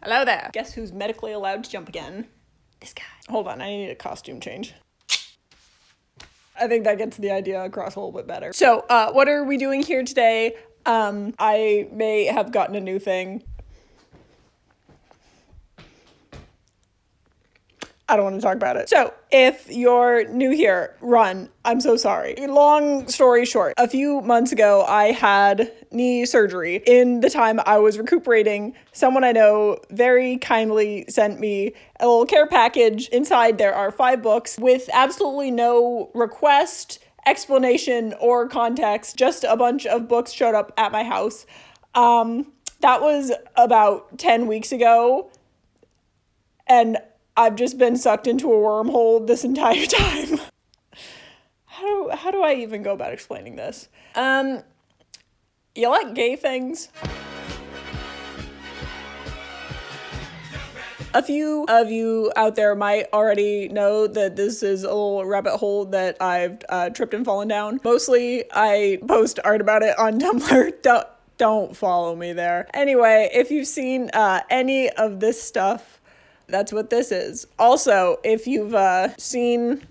Hello there. Guess who's medically allowed to jump again? This guy. Hold on, I need a costume change. I think that gets the idea across a little bit better. So, what are we doing here today? I may have gotten a new thing. I don't want to talk about it. So, if you're new here, run. I'm so sorry. Long story short, a few months ago, I had knee surgery. In the time I was recuperating, someone I know very kindly sent me a little care package. Inside, there are 5 books with absolutely no request, explanation, or context. Just a bunch of books showed up at my house. That was about 10 weeks ago. And I've just been sucked into a wormhole this entire time. How do I even go about explaining this? You like gay things? A few of you out there might already know that this is a little rabbit hole that I've tripped and fallen down. Mostly, I post art about it on Tumblr. Don't follow me there. Anyway, if you've seen any of this stuff, that's what this is. Also, if you've seen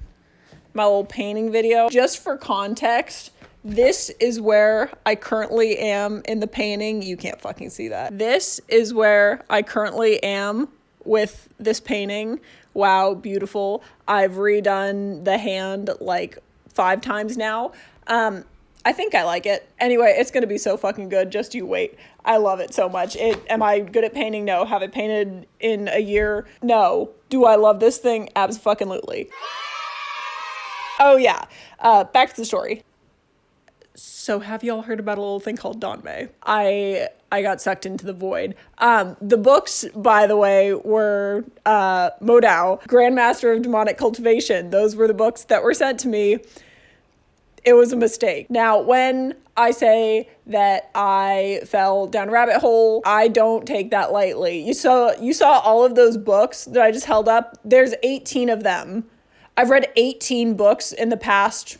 my little painting video, just for context, this is where I currently am in the painting. You can't fucking see that. This is where I currently am with this painting. Wow, beautiful. I've redone the hand like 5 times now. I think I like it. Anyway, it's gonna be so fucking good. Just you wait. I love it so much. Am I good at painting? No. Have it painted in a year? No. Do I love this thing? Abso-fucking-lutely. Oh yeah. Back to the story. So have y'all heard about a little thing called Danmei? I got sucked into the void. The books, by the way, were Modao, Grandmaster of Demonic Cultivation. Those were the books that were sent to me. It was a mistake. Now, when I say that I fell down a rabbit hole, I don't take that lightly. You saw all of those books that I just held up. There's 18 of them. I've read 18 books in the past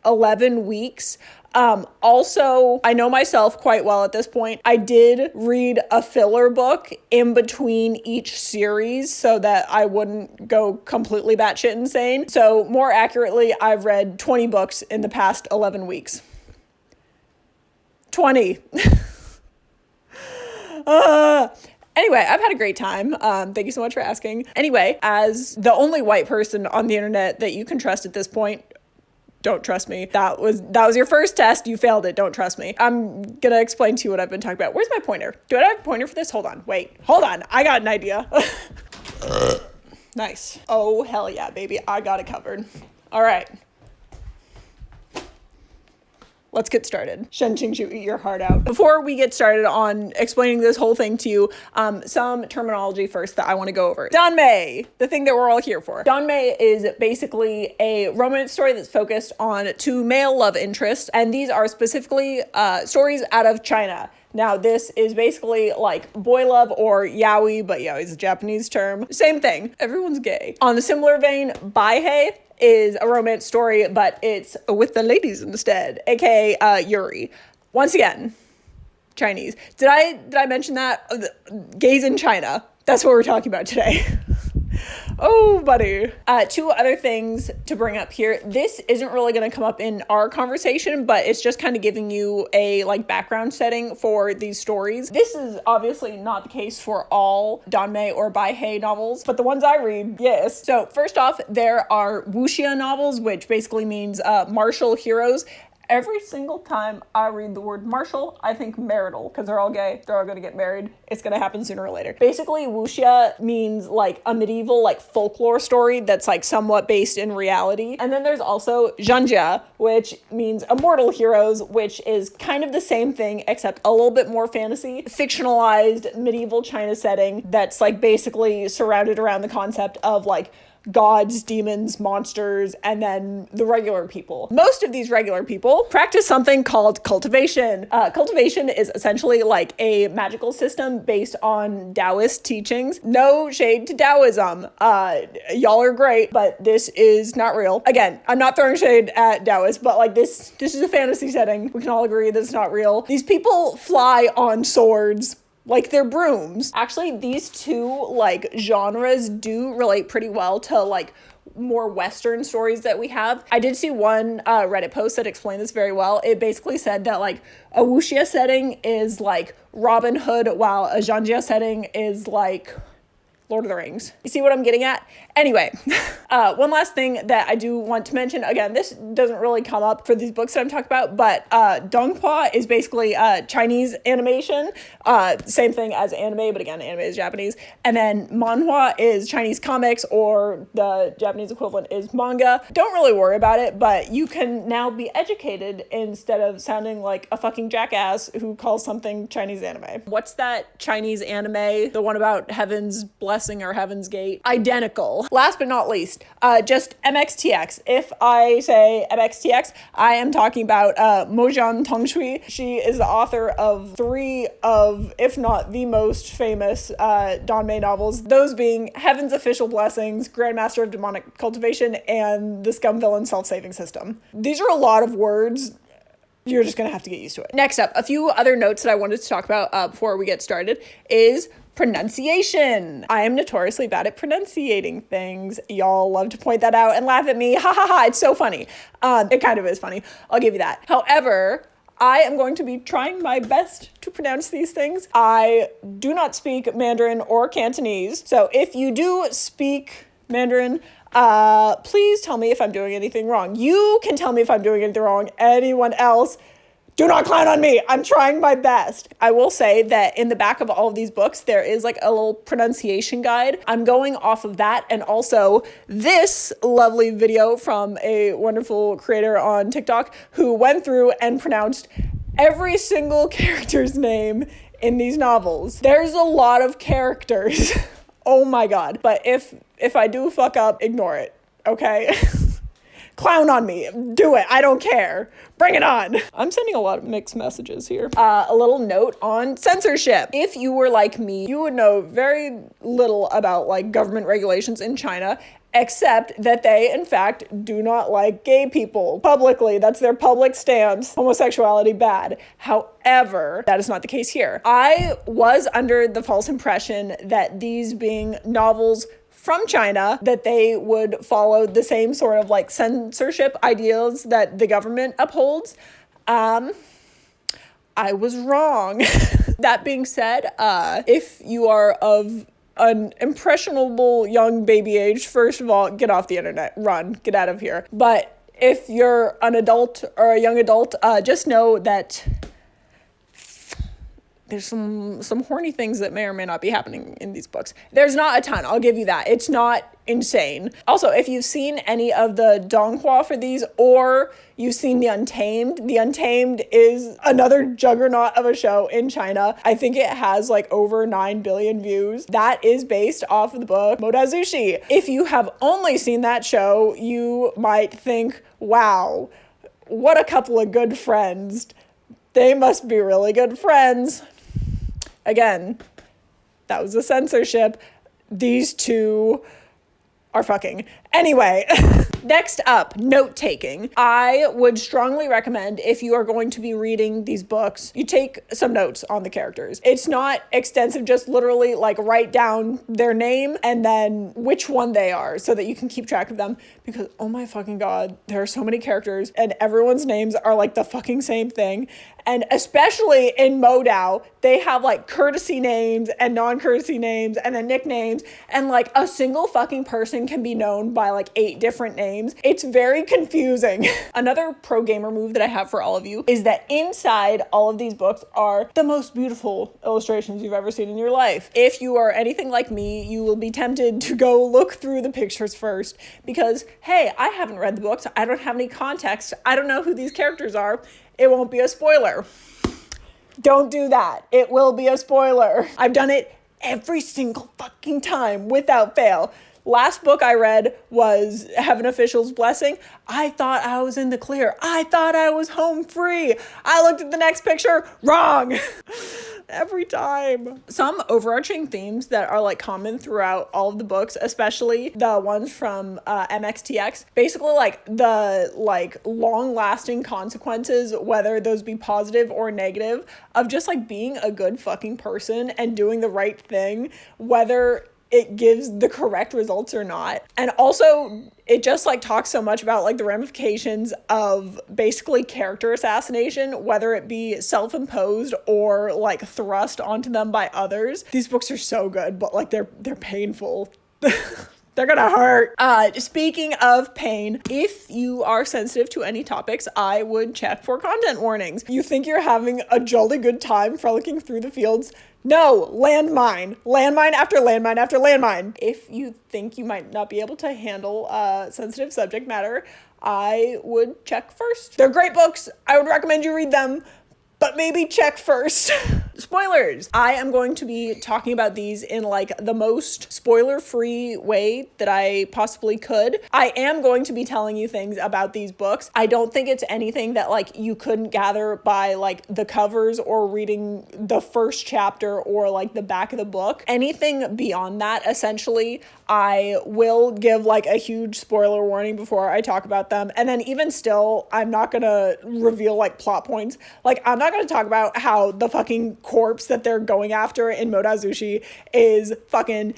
11 weeks. Also, I know myself quite well at this point. I did read a filler book in between each series so that I wouldn't go completely batshit insane. So more accurately, I've read 20 books in the past 11 weeks. 20. Anyway, I've had a great time. Thank you so much for asking. Anyway, as the only white person on the internet that you can trust at this point, don't trust me. That was your first test. You failed it. Don't trust me. I'm gonna explain to you what I've been talking about. Where's my pointer? Do I have a pointer for this? Hold on. Wait. Hold on. I got an idea. Nice. Oh, hell yeah, baby. I got it covered. All right. Let's get started. Shen Qing Shu, eat your heart out. Before we get started on explaining this whole thing to you, some terminology first that I want to go over. Danmei, the thing that we're all here for. Danmei is basically a romance story that's focused on 2 male love interests, and these are specifically stories out of China. Now, this is basically like boy love or yaoi, but yaoi is a Japanese term. Same thing. Everyone's gay. On a similar vein, baihei is a romance story, but it's with the ladies instead, aka Yuri. Once again, Chinese. Did I mention that? Gays in China. That's what we're talking about today. Oh, buddy. 2 other things to bring up here. This isn't really going to come up in our conversation, but it's just kind of giving you a background setting for these stories. This is obviously not the case for all Danmei or baihei novels, but the ones I read, yes. So first off, there are wuxia novels, which basically means martial heroes. Every single time I read the word martial, I think marital, because they're all gay, they're all gonna get married, it's gonna happen sooner or later. Basically, wuxia means a medieval folklore story that's somewhat based in reality. And then there's also zhanjia, which means immortal heroes, which is kind of the same thing, except a little bit more fantasy. Fictionalized medieval China setting that's basically surrounded around the concept of gods, demons, monsters, and then the regular people. Most of these regular people practice something called cultivation. Cultivation is essentially a magical system based on Taoist teachings. No shade to Taoism. Y'all are great, but this is not real. Again, I'm not throwing shade at Taoists, but this is a fantasy setting. We can all agree that it's not real. These people fly on swords. like they're brooms. Actually, these two like genres do relate pretty well to like more Western stories that we have. I did see one Reddit post that explained this very well. It basically said that like a wuxia setting is like Robin Hood, while a Zhanjia setting is like Lord of the Rings. You see what I'm getting at? Anyway, one last thing that I do want to mention. Again, this doesn't really come up for these books that I'm talking about, but donghua is basically Chinese animation. Same thing as anime, but again, anime is Japanese. And then manhua is Chinese comics, or the Japanese equivalent is manga. Don't really worry about it, but you can now be educated instead of sounding like a fucking jackass who calls something Chinese anime. What's that Chinese anime? The one about Heaven's Blessing or Heaven's Gate? Identical. Last but not least, just MXTX. If I say MXTX, I am talking about Mojian Tongshui. She is the author of 3 of, if not the most famous Danmei novels, those being Heaven's Official Blessings, Grandmaster of Demonic Cultivation, and the Scum Villain Self-Saving System. These are a lot of words. You're just gonna have to get used to it. Next up, a few other notes that I wanted to talk about before we get started is pronunciation. I am notoriously bad at pronunciating things. Y'all love to point that out and laugh at me. Ha ha ha, it's so funny. It kind of is funny. I'll give you that. However, I am going to be trying my best to pronounce these things. I do not speak Mandarin or Cantonese. So if you do speak Mandarin, please tell me if I'm doing anything wrong. You can tell me if I'm doing anything wrong. Anyone else, do not clown on me. I'm trying my best. I will say that in the back of all of these books, there is like a little pronunciation guide. I'm going off of that, and also this lovely video from a wonderful creator on TikTok who went through and pronounced every single character's name in these novels. There's a lot of characters. Oh my God. But if I do fuck up, ignore it, okay? Clown on me. Do it. I don't care. Bring it on. I'm sending a lot of mixed messages here. A little note on censorship. If you were like me, you would know very little about like government regulations in China, except that they, in fact, do not like gay people publicly. That's their public stance. Homosexuality bad. However, that is not the case here. I was under the false impression that these being novels from China, that they would follow the same sort of like censorship ideals that the government upholds. I was wrong. That being said, if you are of an impressionable young baby age, first of all, get off the internet, run, get out of here. But if you're an adult or a young adult, just know that there's some horny things that may or may not be happening in these books. There's not a ton, I'll give you that. It's not insane. Also, if you've seen any of the donghua for these, or you've seen The Untamed is another juggernaut of a show in China. I think it has like over 9 billion views. That is based off of the book Modazushi. If you have only seen that show, you might think, wow, what a couple of good friends. They must be really good friends. Again, that was a censorship. These two are fucking. Anyway, next up, note-taking. I would strongly recommend, if you are going to be reading these books, you take some notes on the characters. It's not extensive, just literally like write down their name and then which one they are so that you can keep track of them, because oh my fucking God, there are so many characters and everyone's names are like the fucking same thing. And especially in Modao, they have like courtesy names and non-courtesy names and then nicknames, and like a single fucking person can be known by like 8 different names. It's very confusing. Another pro gamer move that I have for all of you is that inside all of these books are the most beautiful illustrations you've ever seen in your life. If you are anything like me, you will be tempted to go look through the pictures first because, hey, I haven't read the books. I don't have any context. I don't know who these characters are. It won't be a spoiler. Don't do that. It will be a spoiler. I've done it every single fucking time without fail. Last book I read was Heaven Official's Blessing. I thought I was in the clear. I thought I was home free. I looked at the next picture, wrong. Every time. Some overarching themes that are like common throughout all of the books, especially the ones from MXTX, basically like the like long-lasting consequences, whether those be positive or negative, of just like being a good fucking person and doing the right thing, whether it gives the correct results or not. And also it just like talks so much about like the ramifications of basically character assassination, whether it be self-imposed or like thrust onto them by others. These books are so good, but like they're painful. They're gonna hurt. Speaking of pain, if you are sensitive to any topics, I would check for content warnings. You think you're having a jolly good time frolicking through the fields? No, landmine. Landmine after landmine after landmine. If you think you might not be able to handle sensitive subject matter, I would check first. They're great books. I would recommend you read them, but maybe check first. Spoilers. I am going to be talking about these in like the most spoiler-free way that I possibly could. I am going to be telling you things about these books. I don't think it's anything that like you couldn't gather by like the covers or reading the first chapter or like the back of the book. Anything beyond that, essentially, I will give like a huge spoiler warning before I talk about them. And then even still, I'm not gonna reveal like plot points. Like I'm not gonna talk about how the fucking corpse that they're going after in Modazushi is fucking,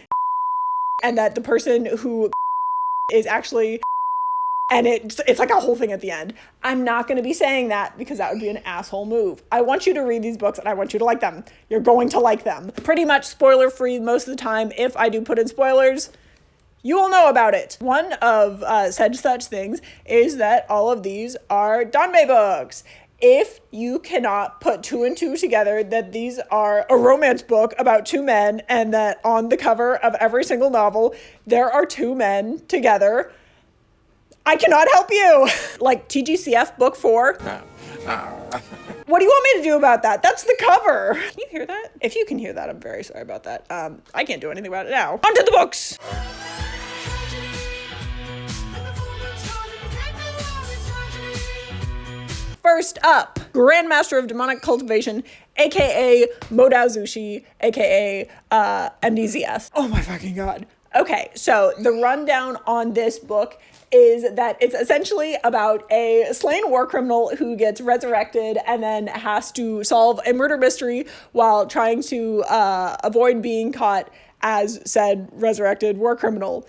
and that the person who is actually, and it's like a whole thing at the end. I'm not going to be saying that because that would be an asshole move. I want you to read these books and I want you to like them. You're going to like them. Pretty much spoiler free most of the time. If I do put in spoilers, you will know about it. One of such things is that all of these are Danmei books. If you cannot put two and two together that these are a romance book about two men and that on the cover of every single novel there are two men together, I cannot help you. Like TGCF book 4. What do you want me to do about that? That's the cover. Can you hear that? If you can hear that, I'm very sorry about that. I can't do anything about it now. On to the books. First up, Grandmaster of Demonic Cultivation, aka Modazushi, aka MDZS. Oh my fucking god. Okay, so the rundown on this book is that it's essentially about a slain war criminal who gets resurrected and then has to solve a murder mystery while trying to avoid being caught as said resurrected war criminal.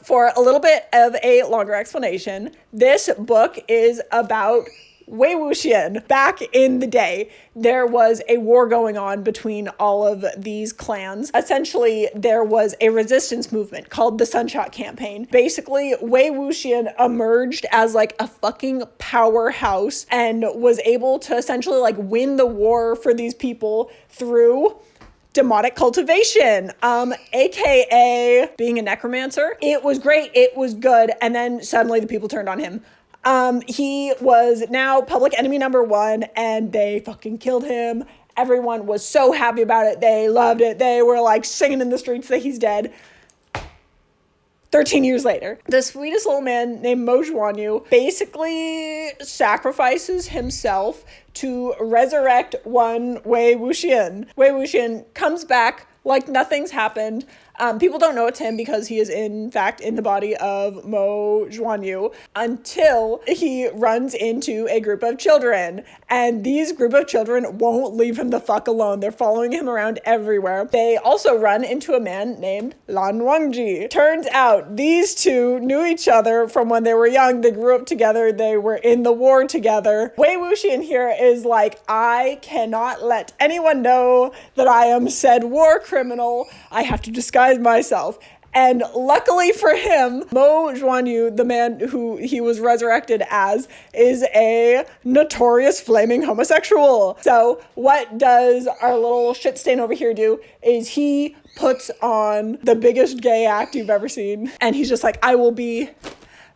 For a little bit of a longer explanation, this book is about WangXian. Back in the day, there was a war going on between all of these clans. Essentially, there was a resistance movement called the Sunshot Campaign. Basically, WangXian emerged as like a fucking powerhouse and was able to essentially like win the war for these people through demonic cultivation, aka being a necromancer. It was great, it was good, and then suddenly the people turned on him. He was now public enemy number 1 and they fucking killed him. Everyone was so happy about it. They loved it. They were like singing in the streets that he's dead. 13 years later, the sweetest little man named Mo Zhuanyu basically sacrifices himself to resurrect one WangXian. WangXian comes back like nothing's happened. People don't know it's him because he is in fact in the body of Mo Zhuanyu until he runs into a group of children. And these group of children won't leave him the fuck alone. They're following him around everywhere. They also run into a man named Lan Wangji. Turns out these two knew each other from when they were young. They grew up together. They were in the war together. WangXian here is like, I cannot let anyone know that I am said war criminal. I have to disguise myself. And luckily for him, Mo Zhuanyu, the man who he was resurrected as, is a notorious flaming homosexual. So what does our little shit stain over here do is he puts on the biggest gay act you've ever seen. And he's just like, I will be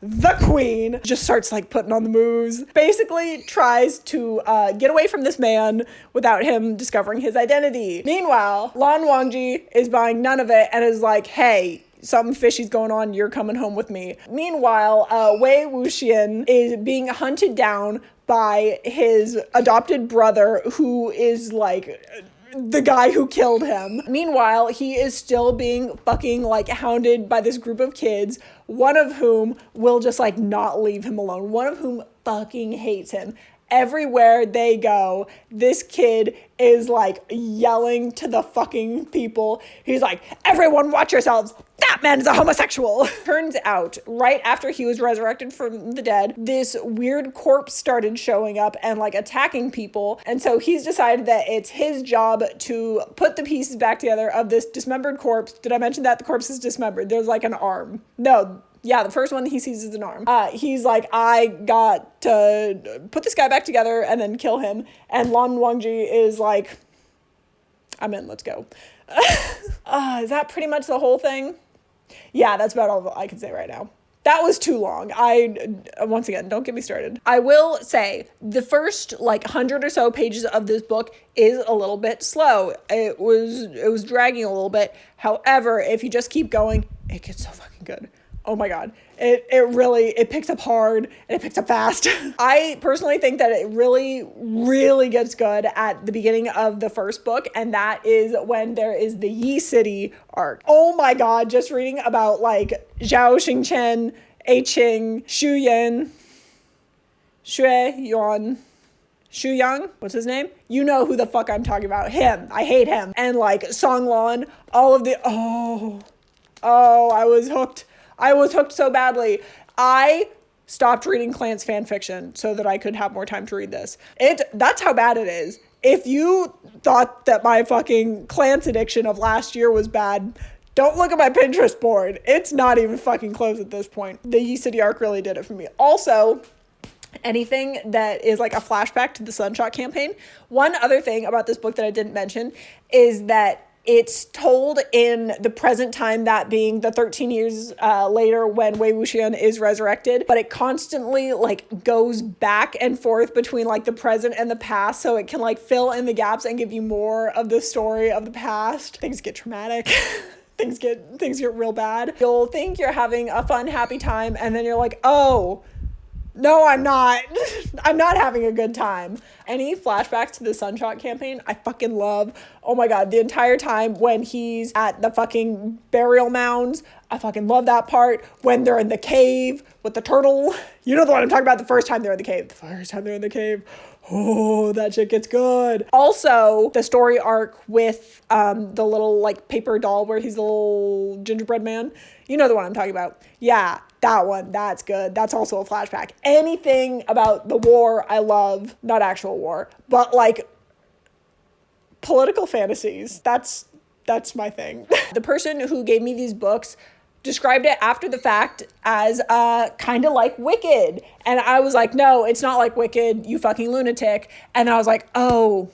the queen. Just starts like putting on the moves. Basically tries to get away from this man without him discovering his identity. Meanwhile, Lan Wangji is buying none of it and is like, hey, something fishy's going on, you're coming home with me. Meanwhile, Wei Wuxian is being hunted down by his adopted brother, who is like the guy who killed him. Meanwhile, he is still being fucking like hounded by this group of kids, one of whom will just like not leave him alone, one of whom fucking hates him. Everywhere they go, this kid is like yelling to the fucking people. He's like, everyone watch yourselves. That man is a homosexual. Turns out, right after he was resurrected from the dead, this weird corpse started showing up and like attacking people. And so he's decided that it's his job to put the pieces back together of this dismembered corpse. Did I mention that the corpse is dismembered? There's like an arm. No. Yeah, the first one he sees is an arm. He's like, I got to put this guy back together and then kill him. And Lan Wangji is like, I'm in, let's go. Is that pretty much the whole thing? Yeah, that's about all I can say right now. That was too long. Once again, don't get me started. I will say the first like 100 or so pages of this book is a little bit slow. It was dragging a little bit. However, if you just keep going, it gets so fucking good. Oh my God. It picks up hard and it picks up fast. I personally think that it really, really gets good at the beginning of the first book. And that is when there is the Yi City arc. Oh my God. Just reading about like Zhao Xingchen, Eiqing, Xu Yan, Xue Yuan, Xu Yang, what's his name? You know who the fuck I'm talking about. Him. I hate him. And like Song Lan, all of the, I was hooked. I was hooked so badly. I stopped reading Clance fan fiction so that I could have more time to read this. That's how bad it is. If you thought that my fucking Clance addiction of last year was bad, don't look at my Pinterest board. It's not even fucking close at this point. The Yi City arc really did it for me. Also, anything that is like a flashback to the Sunshot campaign. One other thing about this book that I didn't mention is that it's told in the present time, that being the 13 years later when Wei Wuxian is resurrected, but it constantly like goes back and forth between like the present and the past, so it can like fill in the gaps and give you more of the story of the past. Things get traumatic. Things get real bad. You'll think you're having a fun, happy time, and then you're like, oh, no, I'm not. I'm not having a good time. Any flashbacks to the Sunshot campaign, I fucking love. Oh my God, the entire time when he's at the fucking burial mounds, I fucking love that part. When they're in the cave with the turtle. You know the one I'm talking about, the first time they're in the cave. The first time they're in the cave. Oh, that shit gets good. Also, the story arc with the little like paper doll where he's the little gingerbread man. You know the one I'm talking about. Yeah, that one. That's good. That's also a flashback. Anything about the war, I love. Not actual war, but like political fantasies. That's my thing. The person who gave me these books described it after the fact as kind of like Wicked. And I was like, no, it's not like Wicked, you fucking lunatic. And I was like, oh,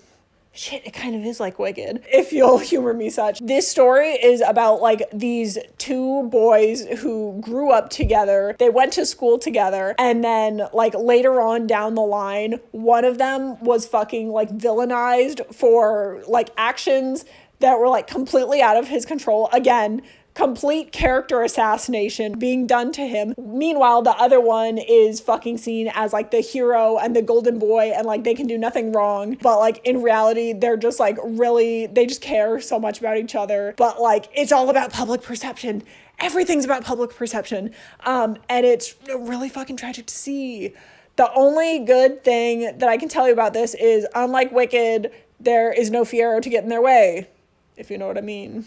shit, it kind of is like Wicked, if you'll humor me such. This story is about like these two boys who grew up together. They went to school together. And then like later on down the line, one of them was fucking like villainized for like actions that were like completely out of his control. Again, complete character assassination being done to him. Meanwhile, the other one is fucking seen as like the hero and the golden boy, and like they can do nothing wrong. But like in reality, they're just like really, they just care so much about each other. But like it's all about public perception. Everything's about public perception. And it's really fucking tragic to see. The only good thing that I can tell you about this is, unlike Wicked, there is no Fiero to get in their way, if you know what I mean.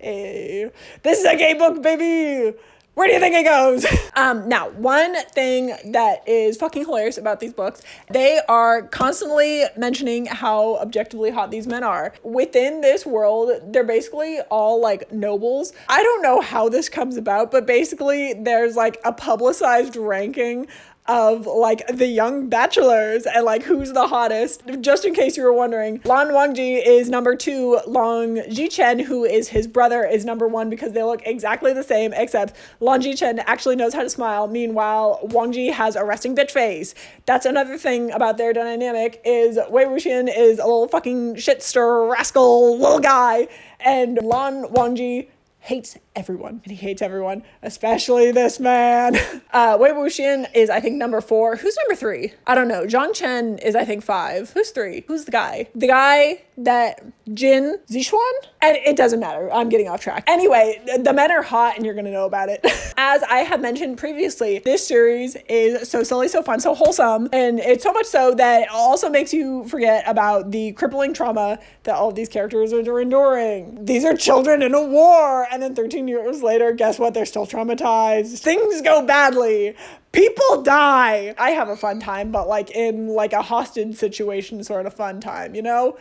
Hey, this is a gay book, baby. Where do you think it goes? Now, one thing that is fucking hilarious about these books, they are constantly mentioning how objectively hot these men are. Within this world, they're basically all like nobles. I don't know how this comes about, but basically there's like a publicized ranking of like the young bachelors and like who's the hottest. Just in case you were wondering, Lan Wangji is number 2. Lan Jichen, who is his brother, is number 1 because they look exactly the same, except Lan Jichen actually knows how to smile. Meanwhile, Wangji has a resting bitch face. That's another thing about their dynamic, is Wei Wuxian is a little fucking shitster rascal little guy, and Lan Wangji hates everyone, and he hates everyone, especially this man. WangXian is, I think, number 4. Who's number 3? I don't know. Zhang Chen is, I think, 5. Who's 3? Who's the guy? The guy that Jin Zishuan? And it doesn't matter. I'm getting off track. Anyway, the men are hot and you're gonna know about it. As I have mentioned previously, this series is so silly, so fun, so wholesome, and it's so much so that it also makes you forget about the crippling trauma that all of these characters are enduring. These are children in a war, and then 13 years later, guess what? They're still traumatized. Things go badly. People die. I have a fun time, but like in like a hostage situation sort of fun time, you know?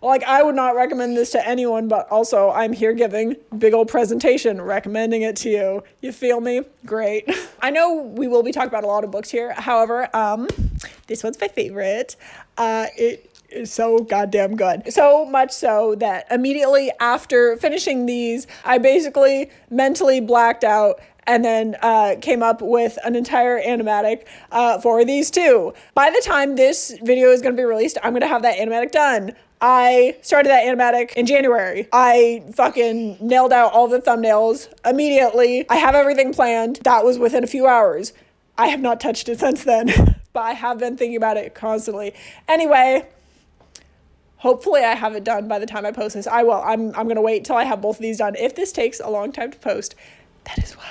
Like, I would not recommend this to anyone, but also I'm here giving big old presentation, recommending it to you. You feel me? Great. I know we will be talking about a lot of books here. However, this one's my favorite. It is so goddamn good. So much so that immediately after finishing these, I basically mentally blacked out and then came up with an entire animatic for these two. By the time this video is going to be released, I'm going to have that animatic done. I started that animatic in January. I fucking nailed out all the thumbnails immediately. I have everything planned. That was within a few hours. I have not touched it since then, but I have been thinking about it constantly. Anyway, hopefully I have it done by the time I post this. I will. I'm going to wait till I have both of these done. If this takes a long time to post, that is why.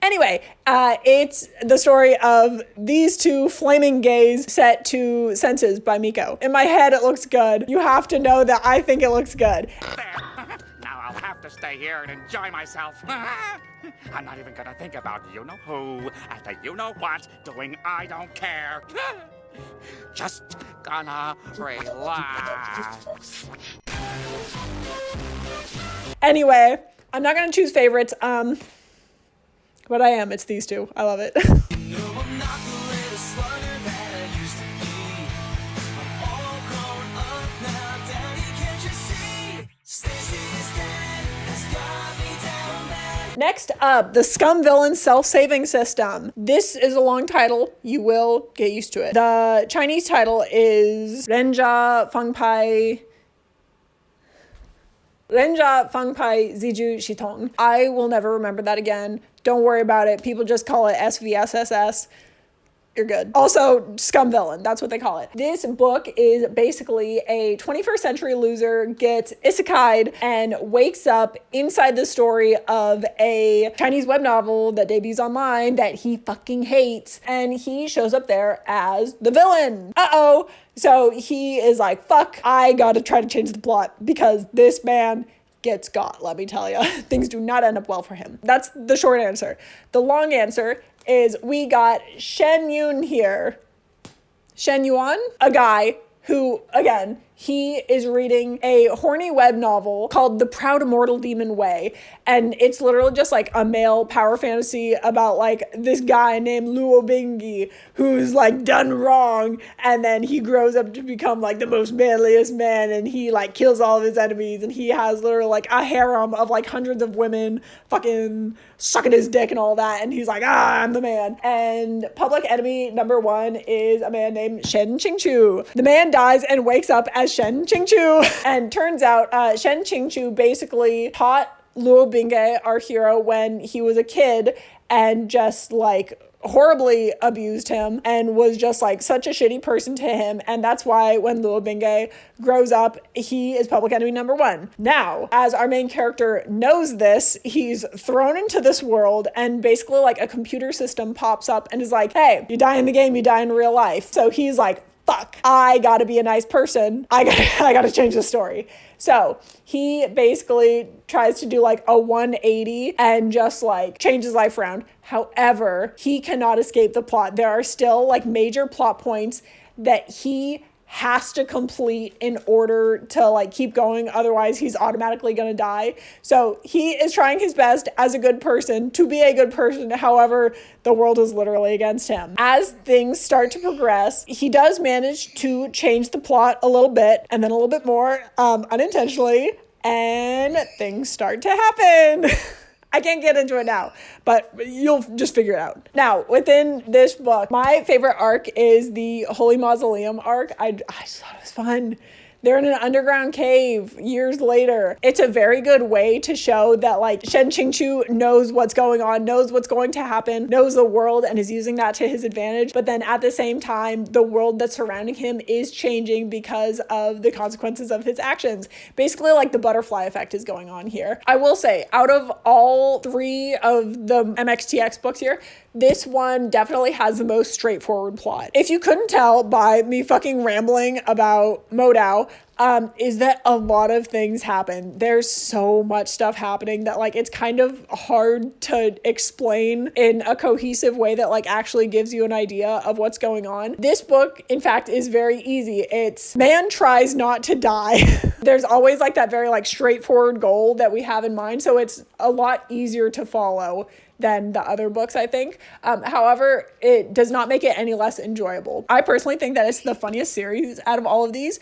Anyway, it's the story of these two flaming gays set to Senses by Miko. In my head, it looks good. You have to know that I think it looks good. There. Now I'll have to stay here and enjoy myself. I'm not even gonna think about you-know-who and the you-know-what doing I don't care. Just gonna relax. Anyway, I'm not gonna choose favorites. But I am. It's these two. I love it. Next up, the Scum villain self-saving system. This is a long title. You will get used to it. The Chinese title is Renjia Fangpai Ziju Shitong. I will never remember that again. Don't worry about it. People just call it SVSSS. You're good. Also, Scum villain. That's what they call it. This book is basically a 21st century loser gets isekai'd and wakes up inside the story of a Chinese web novel that debuts online that he fucking hates. And he shows up there as the villain. Uh-oh. So he is like, fuck, I gotta try to change the plot because this man gets got, let me tell you. Things do not end up well for him. That's the short answer. The long answer is we got Shen Yun here. Shen Yuan, a guy who, again, he is reading a horny web novel called The Proud Immortal Demon Way. And it's literally just like a male power fantasy about like this guy named Luo Bingi who's like done wrong. And then he grows up to become like the most manliest man and he like kills all of his enemies. And he has literally like a harem of like hundreds of women fucking sucking his dick and all that. And he's like, I'm the man. And public enemy number 1 is a man named Shen Qingchu. The man dies and wakes up as Shen Qingchu. And turns out Shen Qingchu basically taught Luo Bingge, our hero, when he was a kid and just like horribly abused him and was just like such a shitty person to him. And that's why when Luo Bingge grows up, he is public enemy number 1. Now, as our main character knows this, he's thrown into this world and basically like a computer system pops up and is like, hey, you die in the game, you die in real life. So he's like, fuck, I gotta be a nice person. I gotta change the story. So he basically tries to do like a 180 and just like change his life around. However, he cannot escape the plot. There are still like major plot points that he has to complete in order to like keep going. Otherwise, he's automatically going to die. So he is trying his best as a good person to be a good person. However, the world is literally against him. As things start to progress, he does manage to change the plot a little bit and then a little bit more unintentionally, and things start to happen. I can't get into it now, but you'll just figure it out. Now, within this book, my favorite arc is the Holy Mausoleum arc. I just thought it was fun. They're in an underground cave years later. It's a very good way to show that like Shen Qingqiu knows what's going on, knows what's going to happen, knows the world, and is using that to his advantage. But then at the same time, the world that's surrounding him is changing because of the consequences of his actions. Basically, like the butterfly effect is going on here. I will say, out of all 3 of the MXTX books here, this one definitely has the most straightforward plot. If you couldn't tell by me fucking rambling about Modao, is that a lot of things happen. There's so much stuff happening that like it's kind of hard to explain in a cohesive way that like actually gives you an idea of what's going on. This book, in fact, is very easy. It's man tries not to die. There's always like that very like straightforward goal that we have in mind, so it's a lot easier to follow than the other books, I think. However, it does not make it any less enjoyable. I personally think that it's the funniest series out of all of these,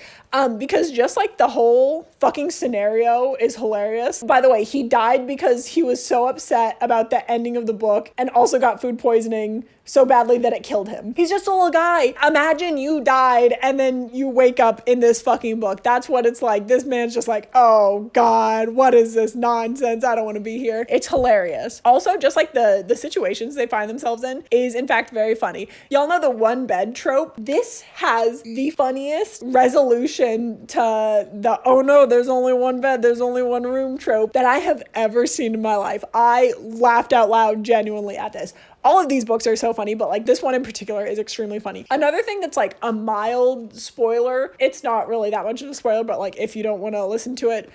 because just like the whole fucking scenario is hilarious. By the way, he died because he was so upset about the ending of the book and also got food poisoning so badly that it killed him. He's just a little guy. Imagine you died and then you wake up in this fucking book. That's what it's like. This man's just like, oh God, what is this nonsense? I don't want to be here. It's hilarious. Also, just like the situations they find themselves in is in fact very funny. Y'all know the one bed trope? This has the funniest resolution to the, oh no, there's only one bed, there's only one room trope that I have ever seen in my life. I laughed out loud genuinely at this. All of these books are so funny, but like this one in particular is extremely funny. Another thing that's like a mild spoiler, it's not really that much of a spoiler, but like if you don't want to listen to it,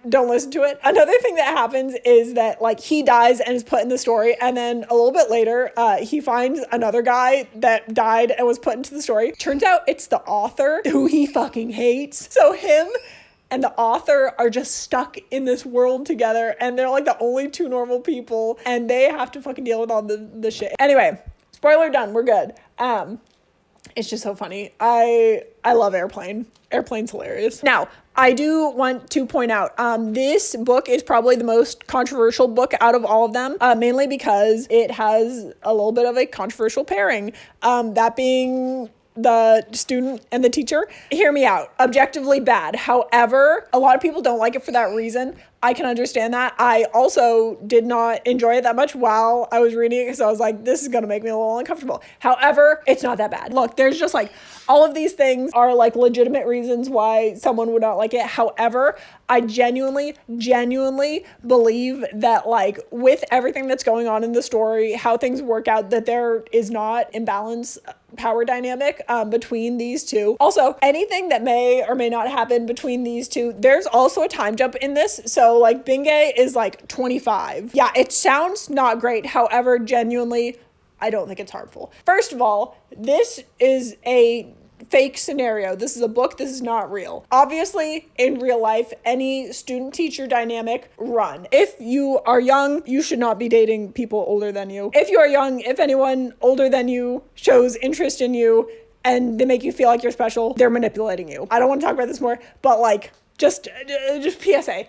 don't listen to it. Another thing that happens is that like he dies and is put in the story, and then a little bit later he finds another guy that died and was put into the story. Turns out it's the author who he fucking hates. So him and the author are just stuck in this world together, and they're like the only 2 normal people, and they have to fucking deal with all the shit. Anyway, spoiler done, we're good. It's just so funny. I love Airplane. Airplane's hilarious. Now, I do want to point out, this book is probably the most controversial book out of all of them, mainly because it has a little bit of a controversial pairing, that being the student and the teacher. Hear me out. Objectively bad. However, a lot of people don't like it for that reason. I can understand that. I also did not enjoy it that much while I was reading it because I was like, this is going to make me a little uncomfortable. However, it's not that bad. Look, there's just like all of these things are like legitimate reasons why someone would not like it. However, I genuinely believe that like with everything that's going on in the story, how things work out, that there is not imbalance power dynamic between these two. Also, anything that may or may not happen between these two, there's also a time jump in this. So like Bingay is like 25. Yeah, it sounds not great. However, genuinely, I don't think it's harmful. First of all, this is a fake scenario. This is a book. This is not real. Obviously, in real life, any student-teacher dynamic, run. If you are young, you should not be dating people older than you. If you are young, if anyone older than you shows interest in you and they make you feel like you're special, they're manipulating you. I don't want to talk about this more, but like, just PSA.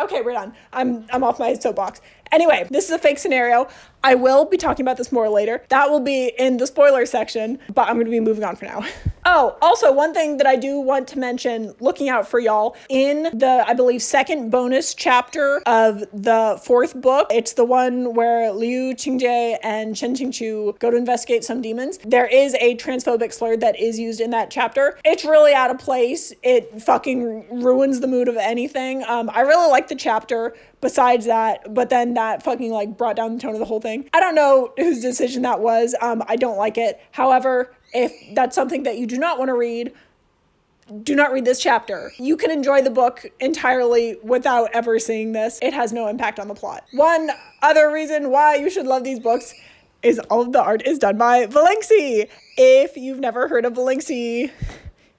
Okay, we're done. I'm off my soapbox. Anyway, this is a fake scenario. I will be talking about this more later. That will be in the spoiler section, but I'm going to be moving on for now. Oh, also one thing that I do want to mention, looking out for y'all, in the, I believe, second bonus chapter of the 4th book, it's the one where Liu Qingjie and Shen Qingqiu go to investigate some demons. There is a transphobic slur that is used in that chapter. It's really out of place. It fucking ruins the mood of anything. I really like the chapter besides that, but then that fucking like brought down the tone of the whole thing. I don't know whose decision that was. I don't like it. However, if that's something that you do not want to read, do not read this chapter. You can enjoy the book entirely without ever seeing this. It has no impact on the plot. One other reason why you should love these books is all of the art is done by WangXian. If you've never heard of WangXian,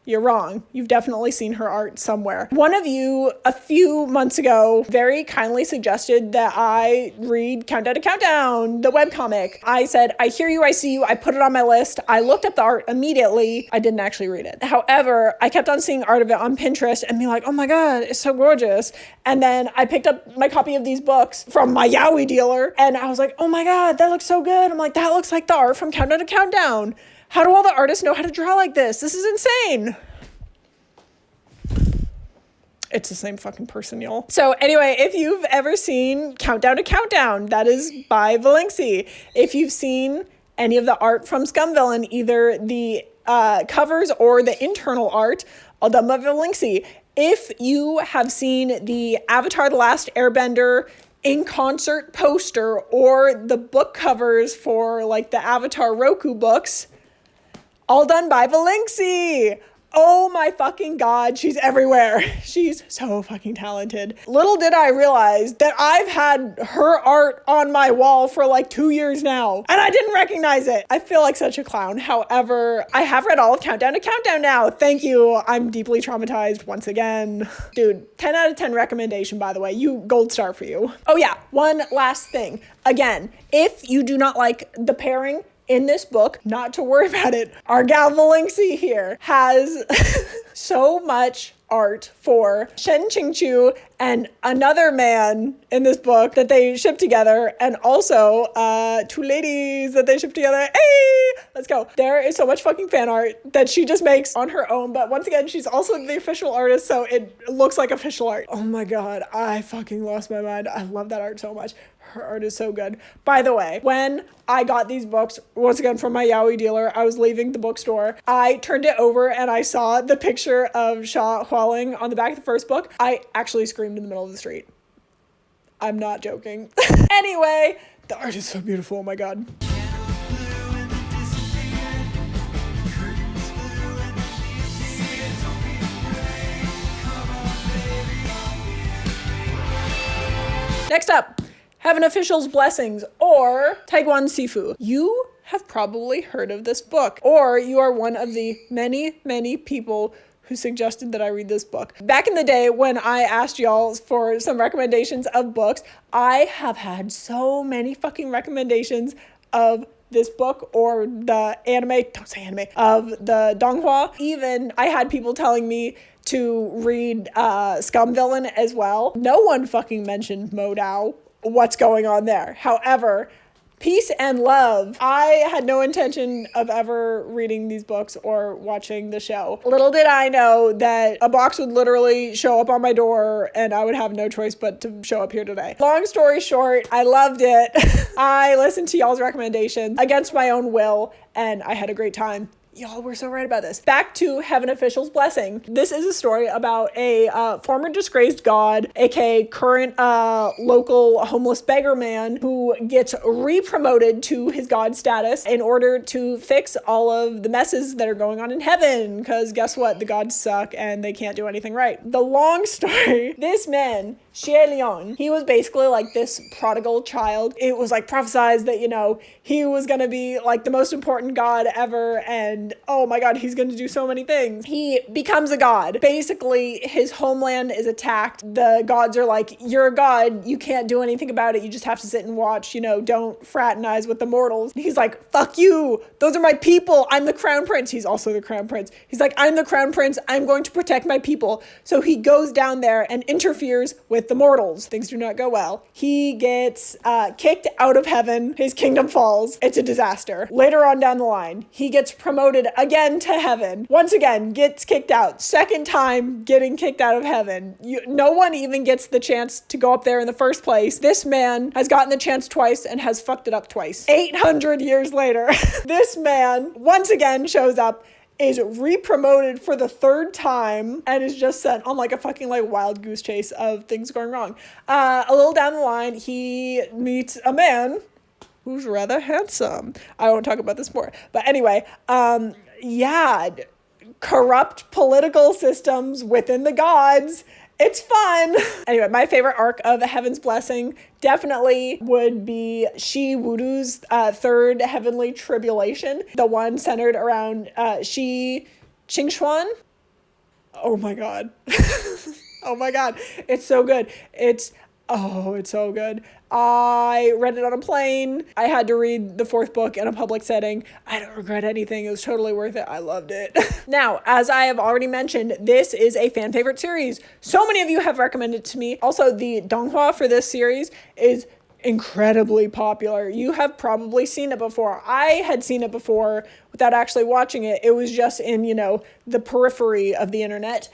you're wrong. You've definitely seen her art somewhere. One of you, a few months ago, very kindly suggested that I read Countdown to Countdown, the webcomic. I said, I hear you, I see you. I put it on my list. I looked up the art immediately. I didn't actually read it. However, I kept on seeing art of it on Pinterest and being like, oh my God, it's so gorgeous. And then I picked up my copy of these books from my Yaoi dealer and I was like, oh my God, that looks so good. I'm like, that looks like the art from Countdown to Countdown. How do all the artists know how to draw like this? This is insane. It's the same fucking person, y'all. So anyway, if you've ever seen Countdown to Countdown, that is by WangXian. If you've seen any of the art from Scum Villain, either the covers or the internal art, all done by WangXian. If you have seen the Avatar: The Last Airbender in concert poster or the book covers for like the Avatar Roku books, all done by WangXian. Oh my fucking God, she's everywhere. She's so fucking talented. Little did I realize that I've had her art on my wall for like 2 years now, and I didn't recognize it. I feel like such a clown. However, I have read all of Countdown to Countdown now. Thank you. I'm deeply traumatized once again. Dude, 10 out of 10 recommendation, by the way. Gold star for you. Oh yeah, one last thing. Again, if you do not like the pairing in this book, not to worry about it. Our gal WangXian here has so much art for Shen Qingqiu and another man in this book that they ship together, and also two ladies that they ship together. Hey, let's go. There is so much fucking fan art that she just makes on her own, but once again, she's also the official artist, so it looks like official art. Oh my God, I fucking lost my mind. I love that art so much. Her art is so good. By the way, when I got these books, once again from my yaoi dealer, I was leaving the bookstore. I turned it over and I saw the picture of HuaLian on the back of the first book. I actually screamed in the middle of the street. I'm not joking. Anyway, the art is so beautiful. Oh my God. Next up, Heaven Official's Blessings, or Taiguan Sifu. You have probably heard of this book, or you are one of the many, many people who suggested that I read this book. Back in the day when I asked y'all for some recommendations of books, I have had so many fucking recommendations of this book or the anime, don't say anime, of the donghua. Even I had people telling me to read Scum Villain as well. No one fucking mentioned Modao. What's going on there? However, Peace and Love, I had no intention of ever reading these books or watching the show. Little did I know that a box would literally show up on my door and I would have no choice but to show up here today. Long story short, I loved it. I listened to y'all's recommendations against my own will and I had a great time. Y'all were so right about this. Back to Heaven Official's Blessing. This is a story about a former disgraced god, aka current local homeless beggar man, who gets re-promoted to his god status in order to fix all of the messes that are going on in heaven. Because guess what? The gods suck and they can't do anything right. The long story, this man, HuaLian, he was basically like this prodigal child. It was like prophesized that, you know, he was gonna be like the most important god ever, and oh my God, he's gonna do so many things. He becomes a god. Basically, his homeland is attacked. The gods are like, you're a god, you can't do anything about it, you just have to sit and watch, you know, don't fraternize with the mortals. He's like, fuck you, those are my people, I'm the crown prince. He's also the crown prince. He's like, I'm the crown prince, I'm going to protect my people. So he goes down there and interferes with the mortals. Things do not go well. He gets kicked out of heaven. His kingdom falls. It's a disaster. Later on down the line, he gets promoted again to heaven. Once again, gets kicked out. Second time getting kicked out of heaven. No one even gets the chance to go up there in the first place. This man has gotten the chance twice and has fucked it up twice. 800 years later, this man once again shows up, is re-promoted for the third time, and is just sent on like a fucking like wild goose chase of things going wrong. A little down the line, he meets a man who's rather handsome. I won't talk about this more. But anyway, yeah, corrupt political systems within the gods. It's fun. Anyway, my favorite arc of Heaven's Blessing definitely would be Shi Wudu's third heavenly tribulation, the one centered around Shi Qingxuan. Oh my God. Oh my God. It's so good. It's so good. I read it on a plane. I had to read the fourth book in a public setting. I don't regret anything. It was totally worth it. I loved it. Now, as I have already mentioned, this is a fan favorite series. So many of you have recommended it to me. Also, the donghua for this series is incredibly popular. You have probably seen it before. I had seen it before without actually watching it. It was just in, you know, the periphery of the internet.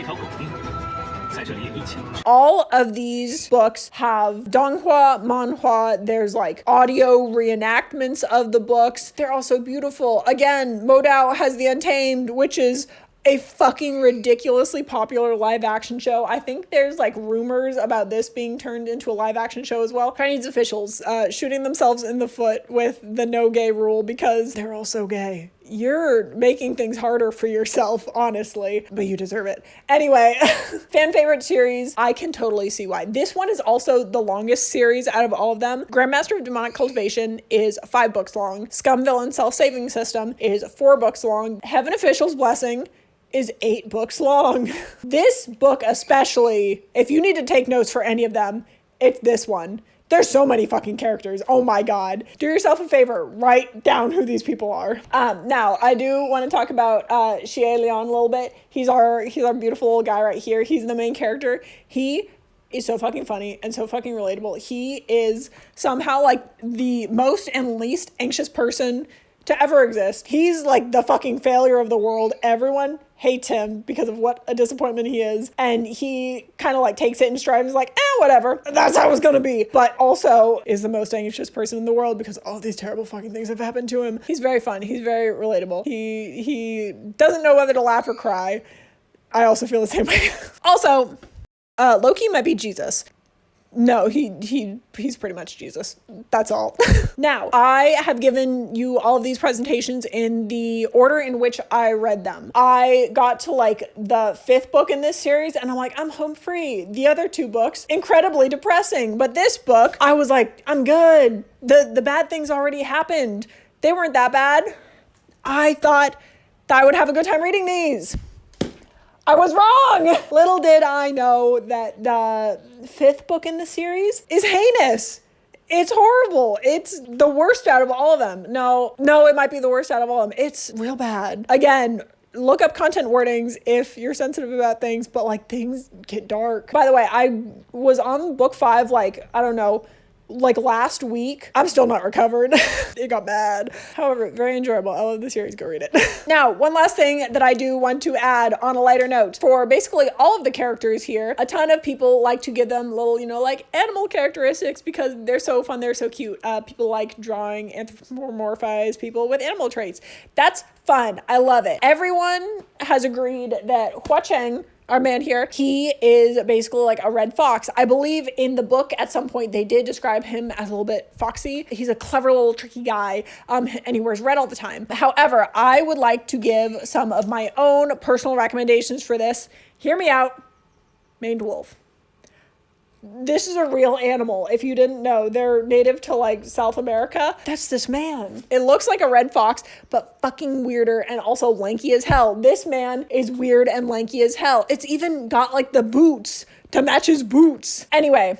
条狗命，在这里也一钱不值。 All of these books have donghua, manhua. There's like audio reenactments of the books. They're also beautiful. Again, Modao has The Untamed, which is a fucking ridiculously popular live action show. I think there's like rumors about this being turned into a live action show as well. Chinese officials shooting themselves in the foot with the no gay rule because they're all so gay. You're making things harder for yourself, honestly, but you deserve it. Anyway, fan favorite series, I can totally see why. This one is also the longest series out of all of them. Grandmaster of Demonic Cultivation is 5 books long. Scum Villain Self-Saving System is 4 books long. Heaven Official's Blessing is 8 books long. This book especially, if you need to take notes for any of them, it's this one. There's so many fucking characters. Oh my god. Do yourself a favor. Write down who these people are. Now, I do want to talk about HuaLian a little bit. He's our beautiful little guy right here. He's the main character. He is so fucking funny and so fucking relatable. He is somehow like the most and least anxious person to ever exist. He's like the fucking failure of the world. Everyone hates him because of what a disappointment he is. And he kind of like takes it in stride and is like, whatever. That's how it's gonna be. But also is the most anxious person in the world because all these terrible fucking things have happened to him. He's very fun. He's very relatable. He doesn't know whether to laugh or cry. I also feel the same way. Also, Loki might be Jesus. No, he's pretty much Jesus. That's all. Now, I have given you all of these presentations in the order in which I read them. I got to like the 5th book in this series and I'm like, I'm home free. The other 2 books, incredibly depressing. But this book, I was like, I'm good. The bad things already happened. They weren't that bad. I thought that I would have a good time reading these. I was wrong! Little did I know that the 5th book in the series is heinous. It's horrible. It's the worst out of all of them. No, it might be the worst out of all of them. It's real bad. Again, look up content warnings if you're sensitive about things, but like things get dark. By the way, I was on book 5, like, I don't know, like last week. I'm still not recovered. It got bad. However, very enjoyable. I love the series. Go read it. Now, one last thing that I do want to add on a lighter note. For basically all of the characters here, a ton of people like to give them little, like animal characteristics because they're so fun. They're so cute. People like drawing anthropomorphized people with animal traits. That's fun. I love it. Everyone has agreed that HuaLian, our man here, he is basically like a red fox. I believe in the book at some point they did describe him as a little bit foxy. He's a clever little tricky guy, and he wears red all the time. However, I would like to give some of my own personal recommendations for this. Hear me out. Maned wolf. This is a real animal. If you didn't know, they're native to like South America. That's this man. It looks like a red fox, but fucking weirder and also lanky as hell. This man is weird and lanky as hell. It's even got like the boots to match his boots. Anyway,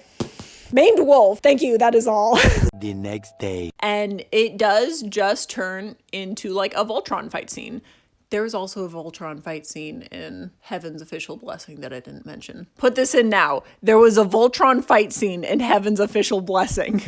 maned wolf. Thank you. That is all. The next day. And it does just turn into like a Voltron fight scene. There's also a Voltron fight scene in Heaven's Official Blessing that I didn't mention. Put this in now. There was a Voltron fight scene in Heaven's Official Blessing.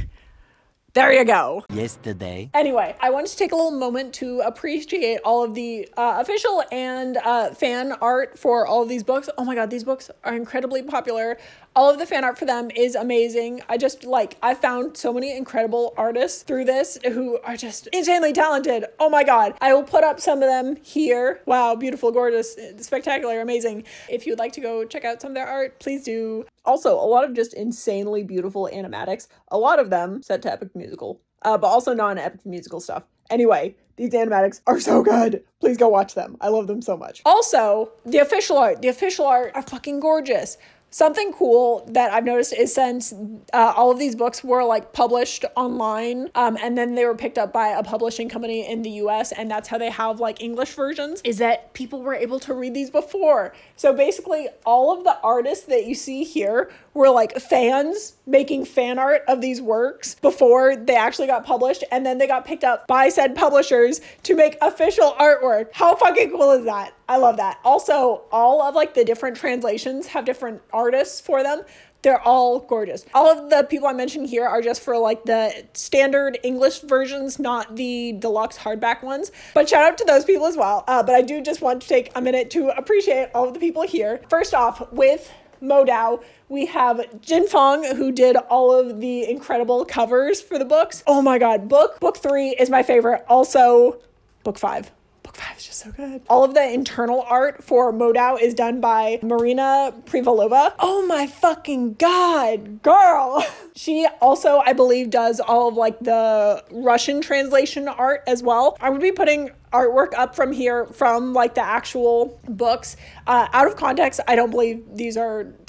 There you go. Yesterday. Anyway, I wanted to take a little moment to appreciate all of the official and fan art for all of these books. Oh my god, these books are incredibly popular. All of the fan art for them is amazing. I found so many incredible artists through this who are just insanely talented. Oh my god. I will put up some of them here. Wow, beautiful, gorgeous, spectacular, amazing. If you'd like to go check out some of their art, please do. Also, a lot of just insanely beautiful animatics. A lot of them set to epic musical, but also non-epic musical stuff. Anyway, these animatics are so good. Please go watch them. I love them so much. Also, the official art are fucking gorgeous. Something cool that I've noticed is since all of these books were like published online and then they were picked up by a publishing company in the US, and that's how they have like English versions, is that people were able to read these before. So basically all of the artists that you see here were like fans making fan art of these works before they actually got published, and then they got picked up by said publishers to make official artwork. How fucking cool is that? I love that. Also, all of like the different translations have different artists for them. They're all gorgeous. All of the people I mentioned here are just for like the standard English versions, not the deluxe hardback ones. But shout out to those people as well. But I do just want to take a minute to appreciate all of the people here. First off, with Modao, we have Jin Fong, who did all of the incredible covers for the books. Oh my god, book 3 is my favorite. Also, book 5. Book 5 is just so good. All of the internal art for Modao is done by Marina Privalova. Oh my fucking god, girl! She also, I believe, does all of like the Russian translation art as well. I would be putting artwork up from here from like the actual books. Out of context, I don't believe these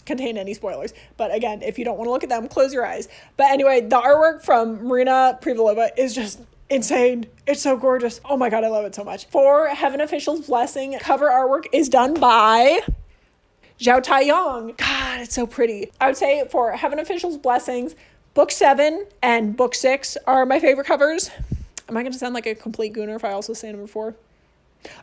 contain any spoilers. But again, if you don't want to look at them, close your eyes. But anyway, the artwork from Marina Privalova is just insane. It's so gorgeous. Oh my god, I love it so much. For Heaven Official's Blessing, cover artwork is done by Zhao Taiyong. God, it's so pretty. I would say for Heaven Official's Blessings, book 7 and book 6 are my favorite covers. Am I going to sound like a complete gooner if I also say number 4?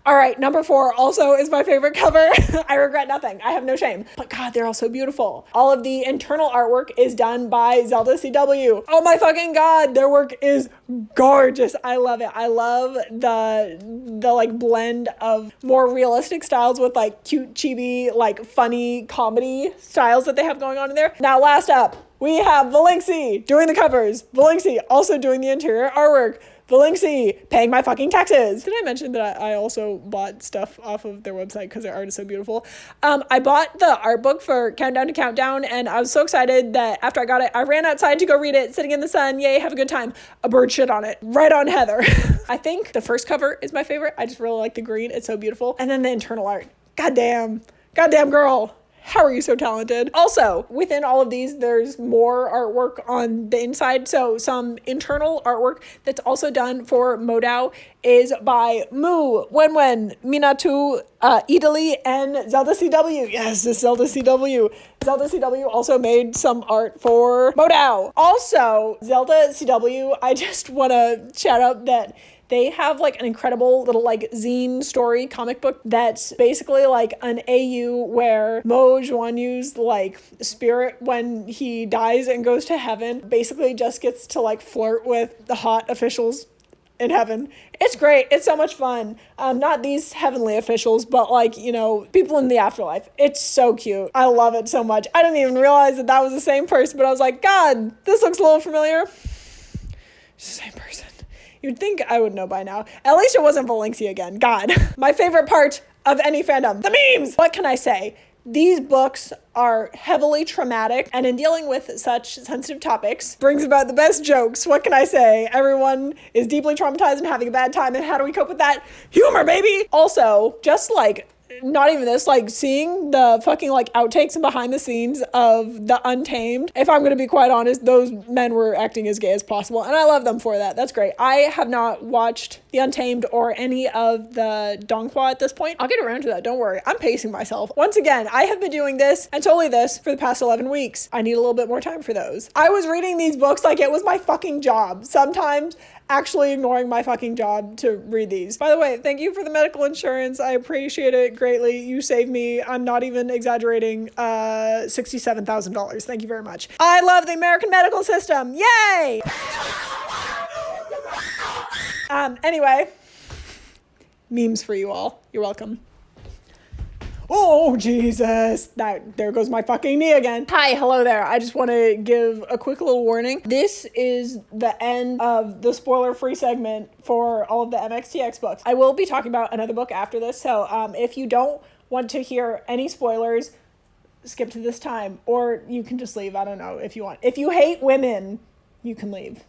All right, number 4 also is my favorite cover. I regret nothing. I have no shame. But God, they're all so beautiful. All of the internal artwork is done by Zelda CW. Oh my fucking God, their work is gorgeous. I love it. I love the like blend of more realistic styles with like cute, chibi, like funny comedy styles that they have going on in there. Now, last up, we have Valingxi doing the covers. Valingxi also doing the interior artwork. Valingxi paying my fucking taxes. Did I mention that I also bought stuff off of their website because their art is so beautiful? I bought the art book for Countdown to Countdown, and I was so excited that after I got it, I ran outside to go read it, sitting in the sun. Yay, have a good time. A bird shit on it. Right on Heather. I think the first cover is my favorite. I just really like the green. It's so beautiful. And then the internal art. Goddamn girl. How are you so talented? Also, within all of these, there's more artwork on the inside. So some internal artwork that's also done for Modao is by Mu, Wenwen, Minatu, Italy, and Zelda CW. Yes, this Zelda CW. Zelda CW also made some art for Modao. Also, Zelda CW, I just want to shout out that they have like an incredible little like zine story comic book that's basically like an AU where Mo Zhuanyu's like spirit when he dies and goes to heaven basically just gets to like flirt with the hot officials in heaven. It's great. It's so much fun. Not these heavenly officials, but like, you know, people in the afterlife. It's so cute. I love it so much. I didn't even realize that was the same person, but I was like, God, this looks a little familiar. It's the same person. You'd think I would know by now. At least it wasn't Valingxi again. God. My favorite part of any fandom. The memes! What can I say? These books are heavily traumatic, and in dealing with such sensitive topics, brings about the best jokes. What can I say? Everyone is deeply traumatized and having a bad time, and how do we cope with that? Humor, baby! Also, just like not even this, like seeing the fucking like outtakes and behind the scenes of the Untamed, if I'm gonna be quite honest, those men were acting as gay as possible, and I love them for that. That's great. I have not watched the Untamed or any of the Donghua at this point. I'll get around to that, don't worry. I'm pacing myself. Once again, I have been doing this, and solely this, for the past 11 weeks. I need a little bit more time for those. I was reading these books like it was my fucking job. Sometimes actually ignoring my fucking job to read these. By the way, thank you for the medical insurance. I appreciate it greatly. You saved me, I'm not even exaggerating, $67,000. Thank you very much. I love the American medical system. Yay! Anyway, memes for you all. You're welcome. Oh, Jesus. There goes my fucking knee again. Hi, hello there. I just want to give a quick little warning. This is the end of the spoiler-free segment for all of the MXTX books. I will be talking about another book after this, so if you don't want to hear any spoilers, skip to this time, or you can just leave. I don't know if you want. If you hate women, you can leave.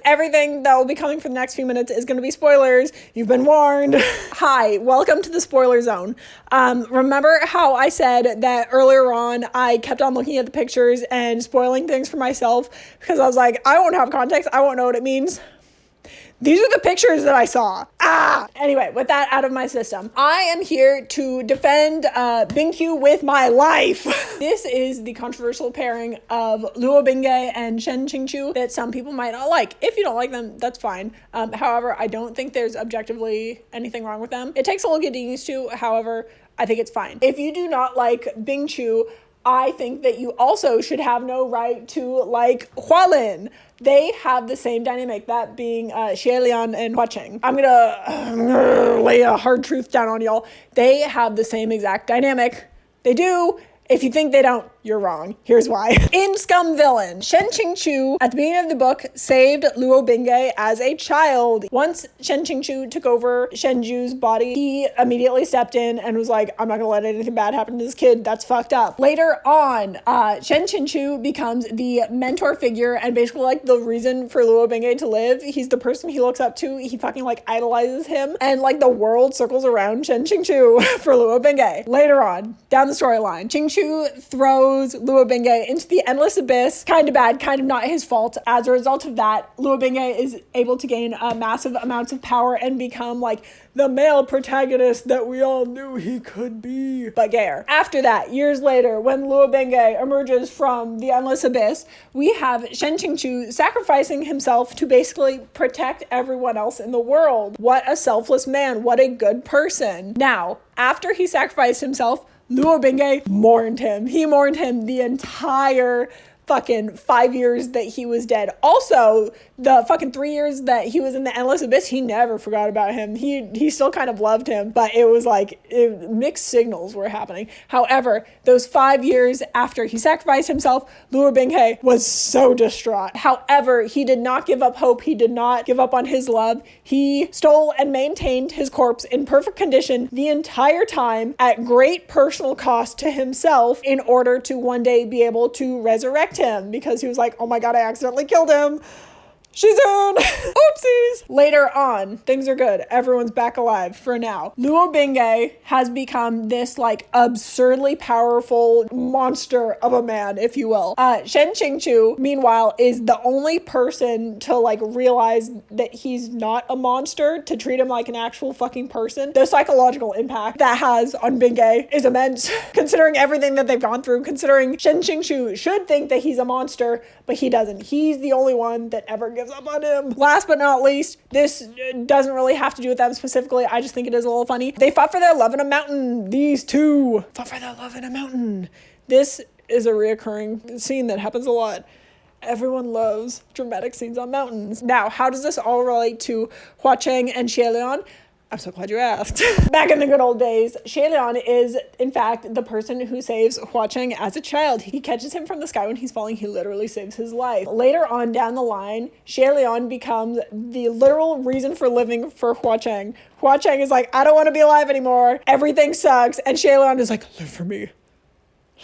Everything that will be coming for the next few minutes is going to be spoilers. You've been warned. Hi, welcome to the spoiler zone. Remember how I said that earlier on I kept on looking at the pictures and spoiling things for myself because I was like, I won't have context. I won't know what it means. These are the pictures that I saw. Anyway, with that out of my system, I am here to defend BingQiu with my life. This is the controversial pairing of Luo Bingay and Shen Qingqiu that some people might not like. If you don't like them, that's fine. However, I don't think there's objectively anything wrong with them. It takes a little getting used to. However, I think it's fine. If you do not like BingQiu, I think that you also should have no right to like HuaLian. They have the same dynamic, that being HuaLian and HuaQing. I'm gonna lay a hard truth down on y'all. They have the same exact dynamic. They do. If you think they don't, you're wrong. Here's why. In Scum Villain, Shen Qingqiu, at the beginning of the book, saved Luo Bingay as a child. Once Shen Qingqiu took over Shenju's body, he immediately stepped in and was like, I'm not gonna let anything bad happen to this kid. That's fucked up. Later on, Shen Qingqiu becomes the mentor figure and basically like the reason for Luo Bingay to live. He's the person he looks up to. He fucking like idolizes him, and like the world circles around Shen Qingqiu for Luo Bingay. Later on, down the storyline, Qingqiu throws Luo Bingay into the endless abyss. Kind of bad, kind of not his fault. As a result of that, Luo Bingay is able to gain massive amounts of power and become like the male protagonist that we all knew he could be, but gayer. After that, years later, when Luo Bingay emerges from the endless abyss, we have Shen Qingqiu sacrificing himself to basically protect everyone else in the world. What a selfless man. What a good person. Now, after he sacrificed himself, Luo Bingay mourned him. He mourned him the entire fucking 5 years that he was dead. Also, the fucking 3 years that he was in the endless abyss, he never forgot about him. He still kind of loved him, but it was like mixed signals were happening. However, those 5 years after he sacrificed himself, Luo Bingay was so distraught. However, he did not give up hope. He did not give up on his love. He stole and maintained his corpse in perfect condition the entire time at great personal cost to himself in order to one day be able to resurrect him, because he was like, oh my god, I accidentally killed him. Shizun! Oopsies! Later on, things are good. Everyone's back alive for now. Luo Bingay has become this like absurdly powerful monster of a man, if you will. Shen Qingqiu, meanwhile, is the only person to like realize that he's not a monster, to treat him like an actual fucking person. The psychological impact that has on Bingay is immense, considering everything that they've gone through, considering Shen Qingqiu should think that he's a monster, but he doesn't. He's the only one that ever gives up on him. Last but not least, this doesn't really have to do with them specifically. I just think it is a little funny. They fought for their love in a mountain. These two fought for their love in a mountain. This is a reoccurring scene that happens a lot. Everyone loves dramatic scenes on mountains. Now, how does this all relate to HuaQing and HuaLian? I'm so glad you asked. Back in the good old days, HuaLian is, in fact, the person who saves HuaQing as a child. He catches him from the sky when he's falling. He literally saves his life. Later on down the line, HuaLian becomes the literal reason for living for HuaQing. HuaQing is like, I don't want to be alive anymore. Everything sucks. And HuaLian is like, live for me.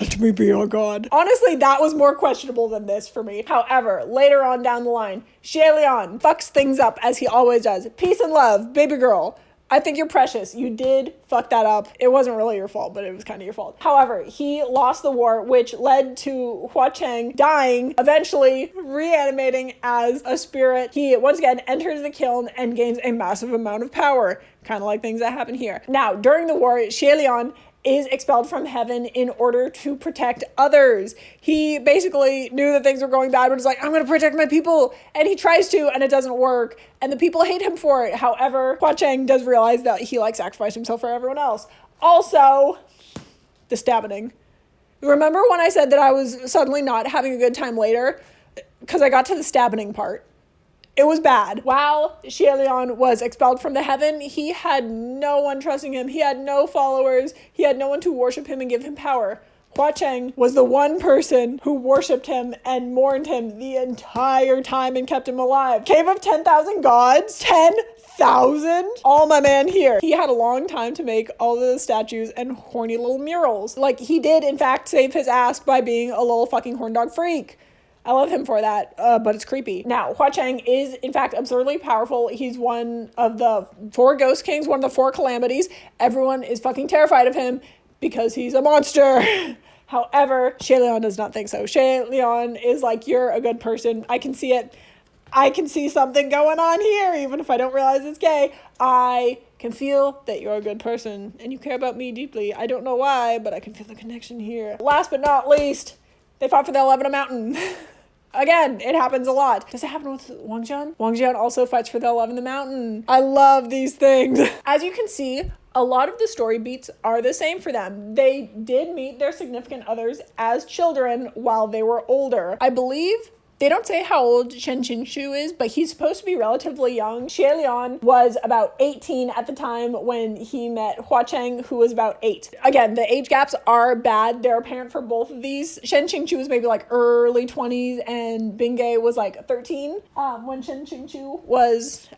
Let me be your god. Honestly, that was more questionable than this for me. However, later on down the line, HuaLian fucks things up as he always does. Peace and love, baby girl. I think you're precious. You did fuck that up. It wasn't really your fault, but it was kind of your fault. However, he lost the war, which led to HuaQing dying, eventually reanimating as a spirit. He once again enters the kiln and gains a massive amount of power, kind of like things that happen here. Now, during the war, HuaLian is expelled from heaven in order to protect others. He basically knew that things were going bad, but was like, I'm going to protect my people. And he tries to, and it doesn't work. And the people hate him for it. However, HuaQing does realize that he like sacrificed himself for everyone else. Also, the stabbing. Remember when I said that I was suddenly not having a good time later? Because I got to the stabbing part. It was bad. While HuaLian was expelled from the heaven, he had no one trusting him. He had no followers. He had no one to worship him and give him power. HuaQing was the one person who worshipped him and mourned him the entire time and kept him alive. Cave of 10,000 gods? 10,000? All my man here. He had a long time to make all the statues and horny little murals. Like, he did, in fact, save his ass by being a little fucking horn dog freak. I love him for that, but it's creepy. Now, HuaQing is, in fact, absurdly powerful. He's one of the 4 Ghost Kings, one of the 4 calamities. Everyone is fucking terrified of him because he's a monster. However, HuaLian does not think so. HuaLian is like, you're a good person. I can see it. I can see something going on here, even if I don't realize it's gay. I can feel that you're a good person and you care about me deeply. I don't know why, but I can feel the connection here. Last but not least, they fought for their love in a mountain. Again, it happens a lot. Does it happen with WangXian? WangXian also fights for their love in the mountain. I love these things. As you can see, a lot of the story beats are the same for them. They did meet their significant others as children while they were older. I believe they don't say how old Shen Qingqiu is, but he's supposed to be relatively young. HuaLian was about 18 at the time when he met HuaCheng, who was about 8. Again, the age gaps are bad. They're apparent for both of these. Shen Qingqiu was maybe like early 20s, and BingQiu was like 13 when Shen Qingqiu was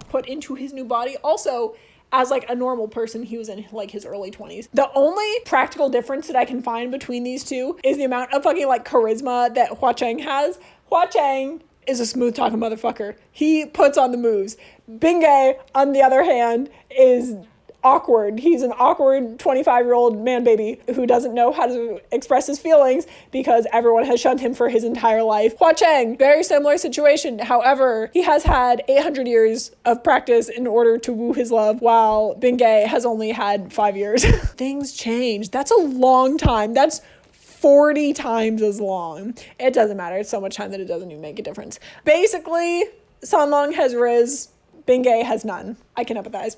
put into his new body. Also, as like a normal person, he was in like his early 20s. The only practical difference that I can find between these two is the amount of fucking like charisma that HuaCheng has. HuaCheng is a smooth talking motherfucker. He puts on the moves. BingQiu, on the other hand, is awkward. He's an awkward 25-year-old man baby who doesn't know how to express his feelings because everyone has shunned him for his entire life. HuaCheng, very similar situation. However, he has had 800 years of practice in order to woo his love, while BingQiu has only had 5 years. Things change. That's a long time. That's 40 times as long. It doesn't matter. It's so much time that it doesn't even make a difference. Basically, Sanlong has Riz, BingQiu has none. I can empathize.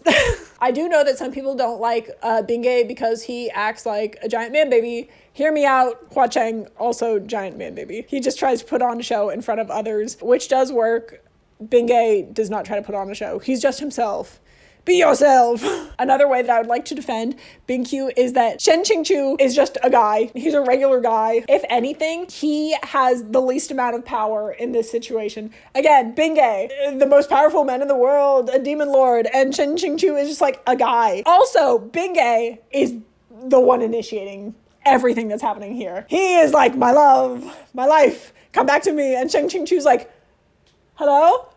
I do know that some people don't like BingQiu because he acts like a giant man baby. Hear me out. HuaCheng, also giant man baby. He just tries to put on a show in front of others, which does work. BingQiu does not try to put on a show. He's just himself. Be yourself. Another way that I would like to defend BingQiu is that Shen Qingqiu is just a guy. He's a regular guy. If anything, he has the least amount of power in this situation. Again, BingQiu, the most powerful man in the world, a demon lord, and Shen Qingqiu is just like a guy. Also, BingQiu is the one initiating everything that's happening here. He is like, my love, my life, come back to me. And Shen Qingqiu's like, hello?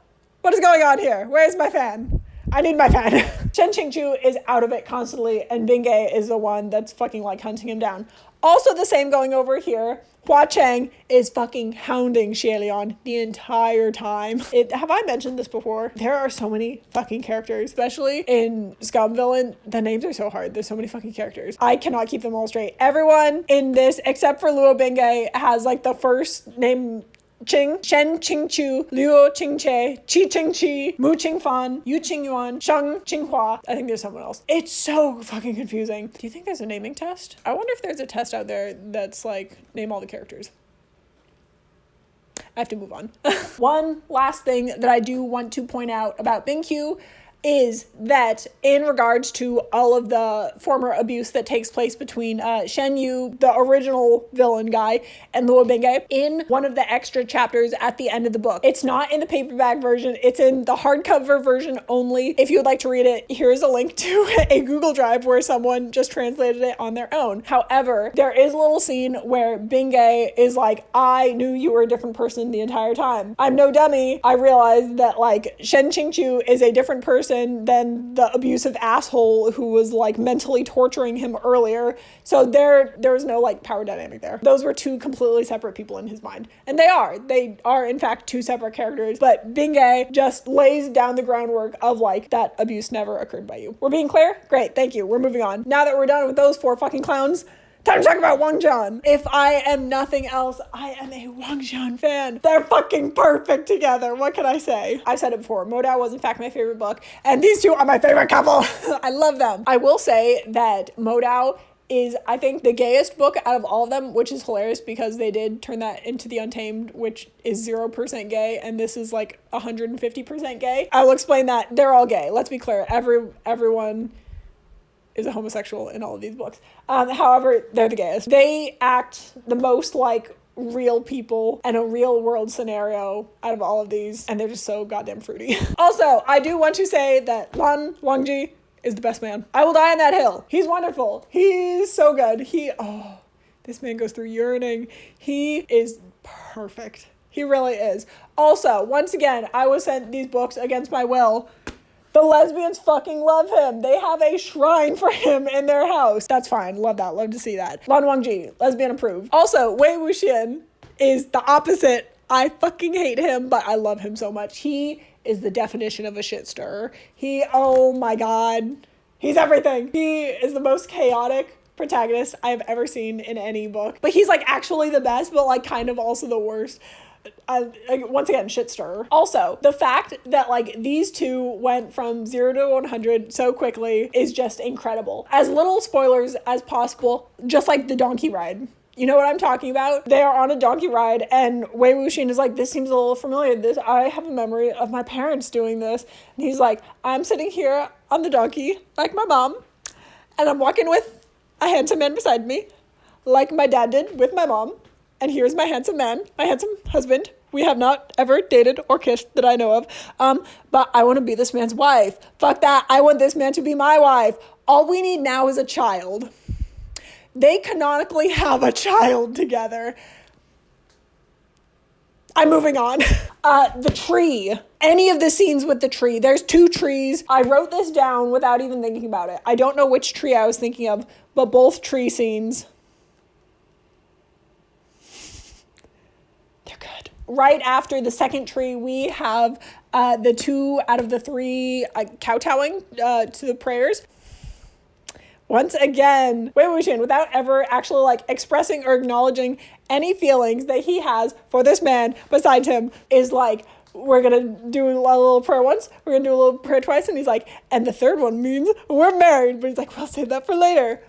What is going on here? Where's my fan? I need my fan. Shen Qingqiu is out of it constantly, and BingQiu is the one that's fucking like hunting him down. Also the same going over here. HuaCheng is fucking hounding HuaLian the entire time. Have I mentioned this before? There are so many fucking characters, especially in Scum Villain. The names are so hard. There's so many fucking characters. I cannot keep them all straight. Everyone in this, except for Luo BingQiu, has like the first name Qing, Shen Qingqiu, Liu Qingche, Qi Qingqi, Mu Qingfan, Yu Qingyuan, Sheng Qinghua. I think there's someone else. It's so fucking confusing. Do you think there's a naming test? I wonder if there's a test out there that's like, name all the characters. I have to move on. One last thing that I do want to point out about BingQiu is that in regards to all of the former abuse that takes place between Shen Yu, the original villain guy, and Luo BingQiu, in one of the extra chapters at the end of the book. It's not in the paperback version, it's in the hardcover version only. If you would like to read it, here's a link to a Google Drive where someone just translated it on their own. However, there is a little scene where BingQiu is like, I knew you were a different person the entire time. I'm no dummy. I realized that like Shen Qingqiu is a different person than the abusive asshole who was like mentally torturing him earlier. So there was no like power dynamic there. Those were two completely separate people in his mind. And they are in fact two separate characters, but BingQiu just lays down the groundwork of like that abuse never occurred by you. We're being clear? Great, thank you. We're moving on. Now that we're done with those 4 fucking clowns, time to talk about WangXian. If I am nothing else, I am a WangXian fan. They're fucking perfect together. What can I say? I've said it before. Modao was in fact my favorite book, and these two are my favorite couple. I love them. I will say that Modao is, I think, the gayest book out of all of them, which is hilarious because they did turn that into The Untamed, which is 0% gay, and this is like 150% gay. I will explain that. They're all gay. Let's be clear. Everyone is a homosexual in all of these books. However, they're the gayest. They act the most like real people and a real world scenario out of all of these, and they're just so goddamn fruity. Also, I do want to say that Wangji is the best man. I will die on that hill. He's wonderful. He's so good. This man goes through yearning. He is perfect. He really is. Also, once again, I was sent these books against my will. The lesbians fucking love him. They have a shrine for him in their house. That's fine. Love that. Love to see that. Lan Wangji, lesbian approved. Also, Wei Wuxian is the opposite. I fucking hate him, but I love him so much. He is the definition of a shit stirrer. Oh my god. He's everything. He is the most chaotic protagonist I have ever seen in any book. But he's like actually the best, but like kind of also the worst. once again, shit stirrer. Also, the fact that like these two went from 0 to 100 so quickly is just incredible. As little spoilers as possible, just like the donkey ride. You know what I'm talking about? They are on a donkey ride and WangXian is like, this seems a little familiar. I have a memory of my parents doing this. And he's like, I'm sitting here on the donkey like my mom, and I'm walking with a handsome man beside me like my dad did with my mom. And here's my handsome man, my handsome husband. We have not ever dated or kissed that I know of. But I want to be this man's wife. Fuck that. I want this man to be my wife. All we need now is a child. They canonically have a child together. I'm moving on. The tree. Any of the scenes with the tree. There's 2 trees. I wrote this down without even thinking about it. I don't know which tree I was thinking of, but both tree scenes. They're good. Right after the second tree, we have the 2 out of the 3 kowtowing to the prayers. Once again, WangXian, without ever actually like expressing or acknowledging any feelings that he has for this man besides him, is like, we're gonna do a little prayer once, we're gonna do a little prayer twice, and he's like, and the third one means we're married, but he's like, we'll save that for later.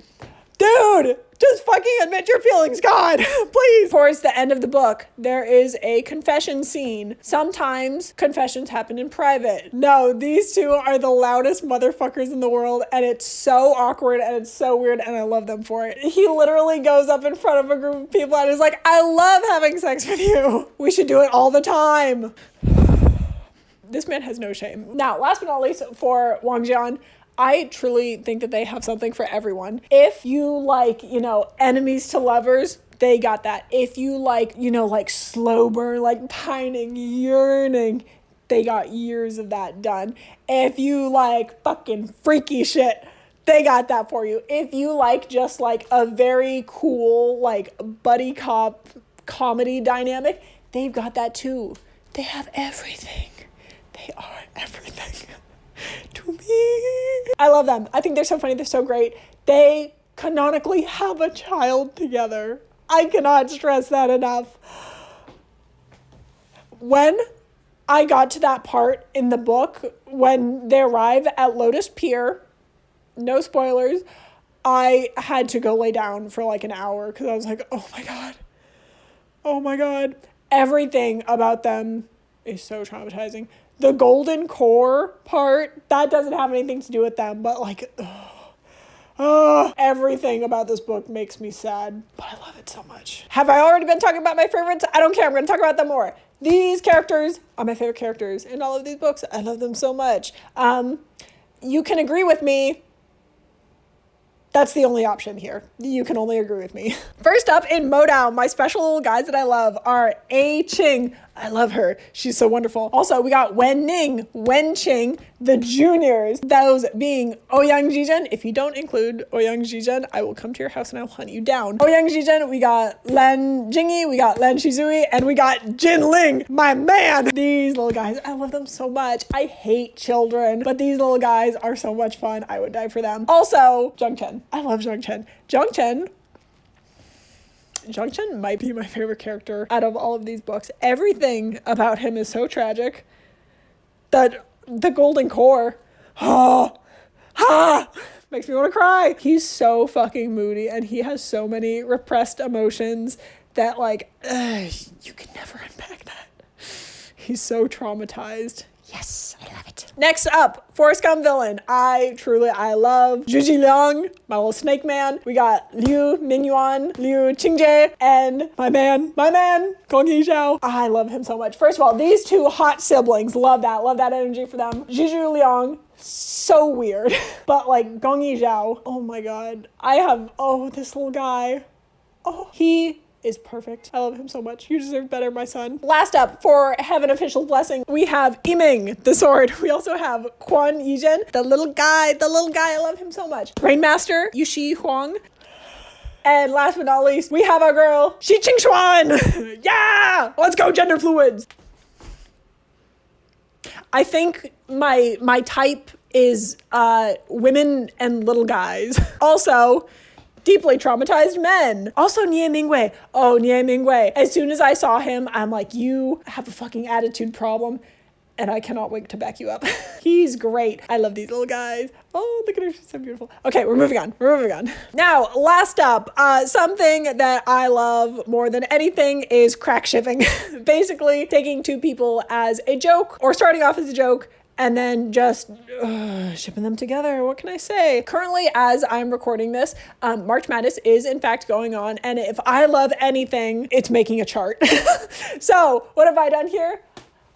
Dude, just fucking admit your feelings, God, please. Towards the end of the book, there is a confession scene. Sometimes confessions happen in private. No, these two are the loudest motherfuckers in the world, and it's so awkward and it's so weird, and I love them for it. He literally goes up in front of a group of people and is like, I love having sex with you. We should do it all the time. This man has no shame. Now, last but not least, for WangXian, I truly think that they have something for everyone. If you like, enemies to lovers, they got that. If you like, like slow burn, like pining, yearning, they got years of that done. If you like fucking freaky shit, they got that for you. If you like just like a very cool, like buddy cop comedy dynamic, they've got that too. They have everything. They are everything. To me. I love them. I think they're so funny. They're so great. They canonically have a child together. I cannot stress that enough. When I got to that part in the book, when they arrive at Lotus Pier, no spoilers, I had to go lay down for like an hour because I was like, oh my God. Oh my God. Everything about them is so traumatizing. The golden core part, that doesn't have anything to do with them, but like, everything about this book makes me sad, but I love it so much. Have I already been talking about my favorites? I don't care, I'm gonna talk about them more. These characters are my favorite characters in all of these books. I love them so much. You can agree with me. That's the only option here. You can only agree with me. First up in Modao, my special little guys that I love are A Qing. I love her. She's so wonderful. Also, we got Wen Ning, Wen Qing, the juniors. Those being Ouyang Zhizhen. If you don't include Ouyang Zhizhen, I will come to your house and I will hunt you down. Ouyang Zhizhen, we got Lan Jingyi, we got Lan Shizui, and we got Jin Ling, my man. These little guys, I love them so much. I hate children, but these little guys are so much fun. I would die for them. Also, Zhang Chen. I love Zhang Chen. Zhang Chen might be my favorite character out of all of these books. Everything about him is so tragic. That the golden core, makes me want to cry. He's so fucking moody and he has so many repressed emotions that like, you can never unpack that. He's so traumatized. Yes, I love it. Next up, for Scum villain, I love Zhu Liang, my little snake man. We got Liu Mingyuan, Liu Qingjie, and my man, Gong Yizhao. I love him so much. First of all, these two hot siblings, love that energy for them. Zhu Liang, so weird. But like Gong Yizhao, oh my God. This little guy. Oh, he is perfect. I love him so much. You deserve better, my son. Last up, for Heaven Official Blessing, we have Yiming, the sword. We also have Quan Yizhen, the little guy. I love him so much. Grandmaster, Yushi Huang. And last but not least, we have our girl, Shi Qingxuan. Yeah! Let's go, gender fluids. I think my type is women and little guys. Also, deeply traumatized men. Also, Nie Mingwei. Oh, Nie Mingwei. As soon as I saw him, I'm like, you have a fucking attitude problem, and I cannot wait to back you up. He's great. I love these little guys. Oh, look at her. She's so beautiful. Okay, we're moving on. Now, last up, something that I love more than anything is crack shipping. Basically, taking two people as a joke, or starting off as a joke, and then just shipping them together. What can I say? Currently, as I'm recording this, March Madness is in fact going on, and if I love anything, it's making a chart. So, what have I done here?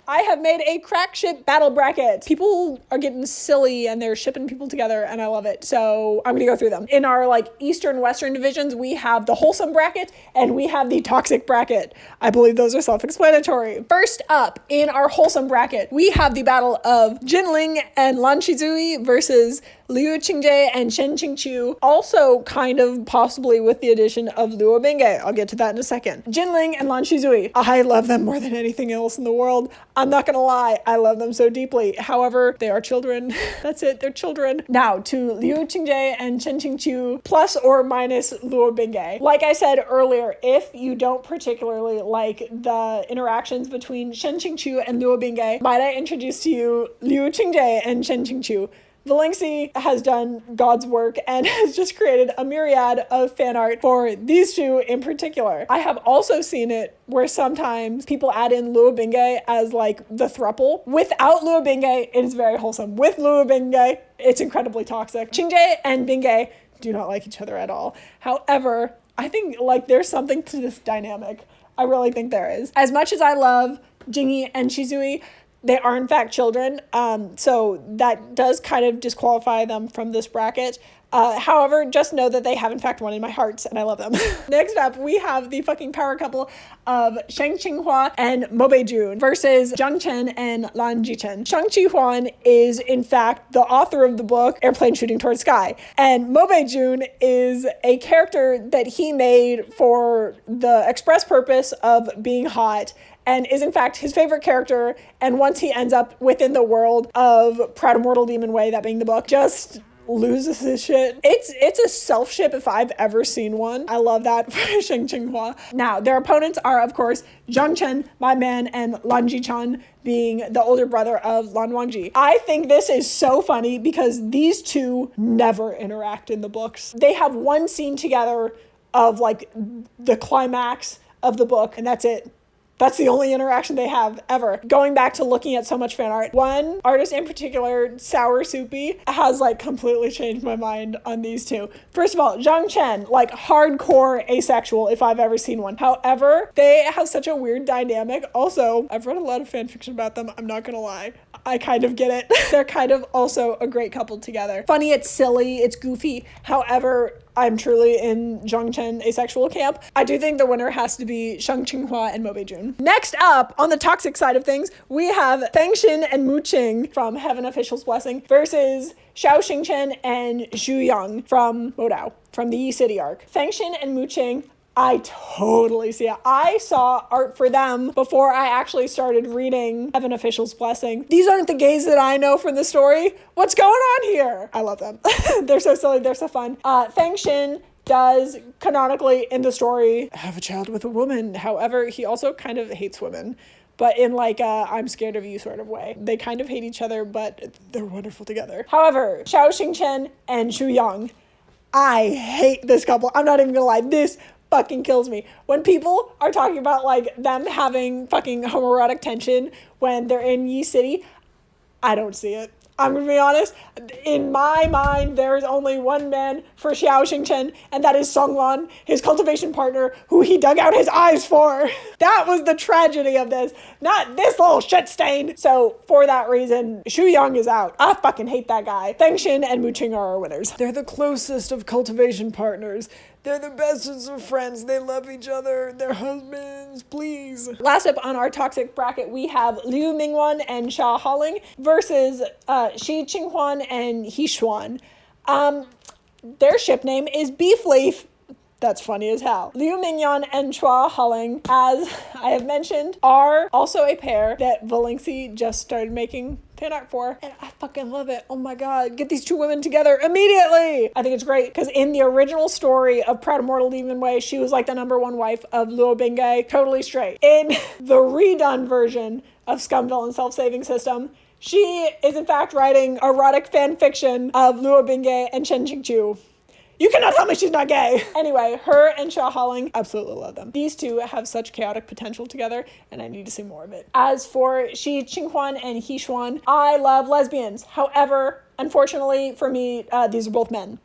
I have made a crack ship battle bracket. People are getting silly and they're shipping people together, and I love it. So I'm gonna go through them. In our like Eastern Western divisions, we have the wholesome bracket and we have the toxic bracket. I believe those are self-explanatory. First up, in our wholesome bracket, we have the battle of Yiling and Lan Shizui versus Liu Qingje and Shen Qingqiu, also kind of possibly with the addition of Luo Bingge. I'll get to that in a second. Yiling and Lan Shizui, I love them more than anything else in the world. I'm not gonna lie, I love them so deeply. However, they are children. That's it, they're children. Now, to Liu Qingje and Shen Qingqiu, plus or minus Luo Bingge. Like I said earlier, if you don't particularly like the interactions between Shen Qingqiu and Luo Bingge, might I introduce to you Liu Qingje and Shen Qingqiu. Valingxi has done God's work and has just created a myriad of fan art for these two in particular. I have also seen it where sometimes people add in Luo Bingge as like the throuple. Without Luo Bingge, it is very wholesome. With Luo Bingge, it's incredibly toxic. Qingje and Bingge do not like each other at all. However, I think like there's something to this dynamic. I really think there is. As much as I love Jingyi and Shizui, they are in fact children, so that does kind of disqualify them from this bracket. However, just know that they have in fact won in my hearts, and I love them. Next up, we have the fucking power couple of Shang Qinghua and Mo Beijun versus Zhang Chen and Lan Jichen. Shang Qinhuan is in fact the author of the book Airplane Shooting Towards Sky, and Mo Beijun is a character that he made for the express purpose of being hot, and is in fact his favorite character, and once he ends up within the world of Proud Immortal Demon Way, that being the book, just loses his shit. It's a self-ship if I've ever seen one. I love that for Shang Qinghua. Now, their opponents are, of course, Zhang Chen, my man, and Lan Jichan, being the older brother of Lan Wangji. I think this is so funny because these two never interact in the books. They have one scene together of like the climax of the book, and that's it. That's the only interaction they have ever. Going back to looking at so much fan art, one artist in particular, Sour Soupy, has like completely changed my mind on these two. First of all, Zhang Chen, like hardcore asexual if I've ever seen one. However, they have such a weird dynamic. Also, I've read a lot of fan fiction about them, I'm not gonna lie. I kind of get it. They're kind of also a great couple together. Funny, it's silly, it's goofy. However, I'm truly in Zhang Chen asexual camp. I do think the winner has to be Shang Qinghua and Mo Beijun. Next up, on the toxic side of things, we have Feng Xin and Mu Qing from Heaven Official's Blessing versus Xiao Xingchen and Xu Yang from Modao, from the Yi City arc. Feng Xin and Mu Qing, I totally see it. I saw art for them before I actually started reading Heaven Official's Blessing. These aren't the gays that I know from the story. What's going on here? I love them. They're so silly. They're so fun. Feng Xin does canonically in the story have a child with a woman. However, he also kind of hates women, but in like a I'm scared of you sort of way. They kind of hate each other, but they're wonderful together. However, Xiao Xingchen and Xu Yang, I hate this couple. I'm not even gonna lie. This fucking kills me. When people are talking about like them having fucking homoerotic tension when they're in Yi City, I don't see it. I'm gonna be honest. In my mind, there is only one man for Xiao Xingchen, and that is Songlan, his cultivation partner, who he dug out his eyes for. That was the tragedy of this, not this little shit stain. So for that reason, Xu Yang is out. I fucking hate that guy. Feng Xin and Mu Qing are our winners. They're the closest of cultivation partners. They're the bestest of friends. They love each other. They're husbands, please. Last up on our toxic bracket, we have Liu Mingwan and Xia Haling versus Shi Qinghuan and He Xuan. Their ship name is Beef Leaf. That's funny as hell. Liu Mingyan and HuaLian, as I have mentioned, are also a pair that WangXian just started making fan art for, and I fucking love it. Oh my god, get these two women together immediately! I think it's great, because in the original story of Proud Immortal Li Minwei, she was like the #1 wife of Luo Bingay, totally straight. In the redone version of Scum Villain Self-Saving System, she is in fact writing erotic fan fiction of Luo Bingay and Chen Qingqiu. You cannot tell me she's not gay. Anyway, her and HuaLian, absolutely love them. These two have such chaotic potential together, and I need to see more of it. As for Shi Qinghuan and He Xuan, I love lesbians. However, unfortunately for me, these are both men.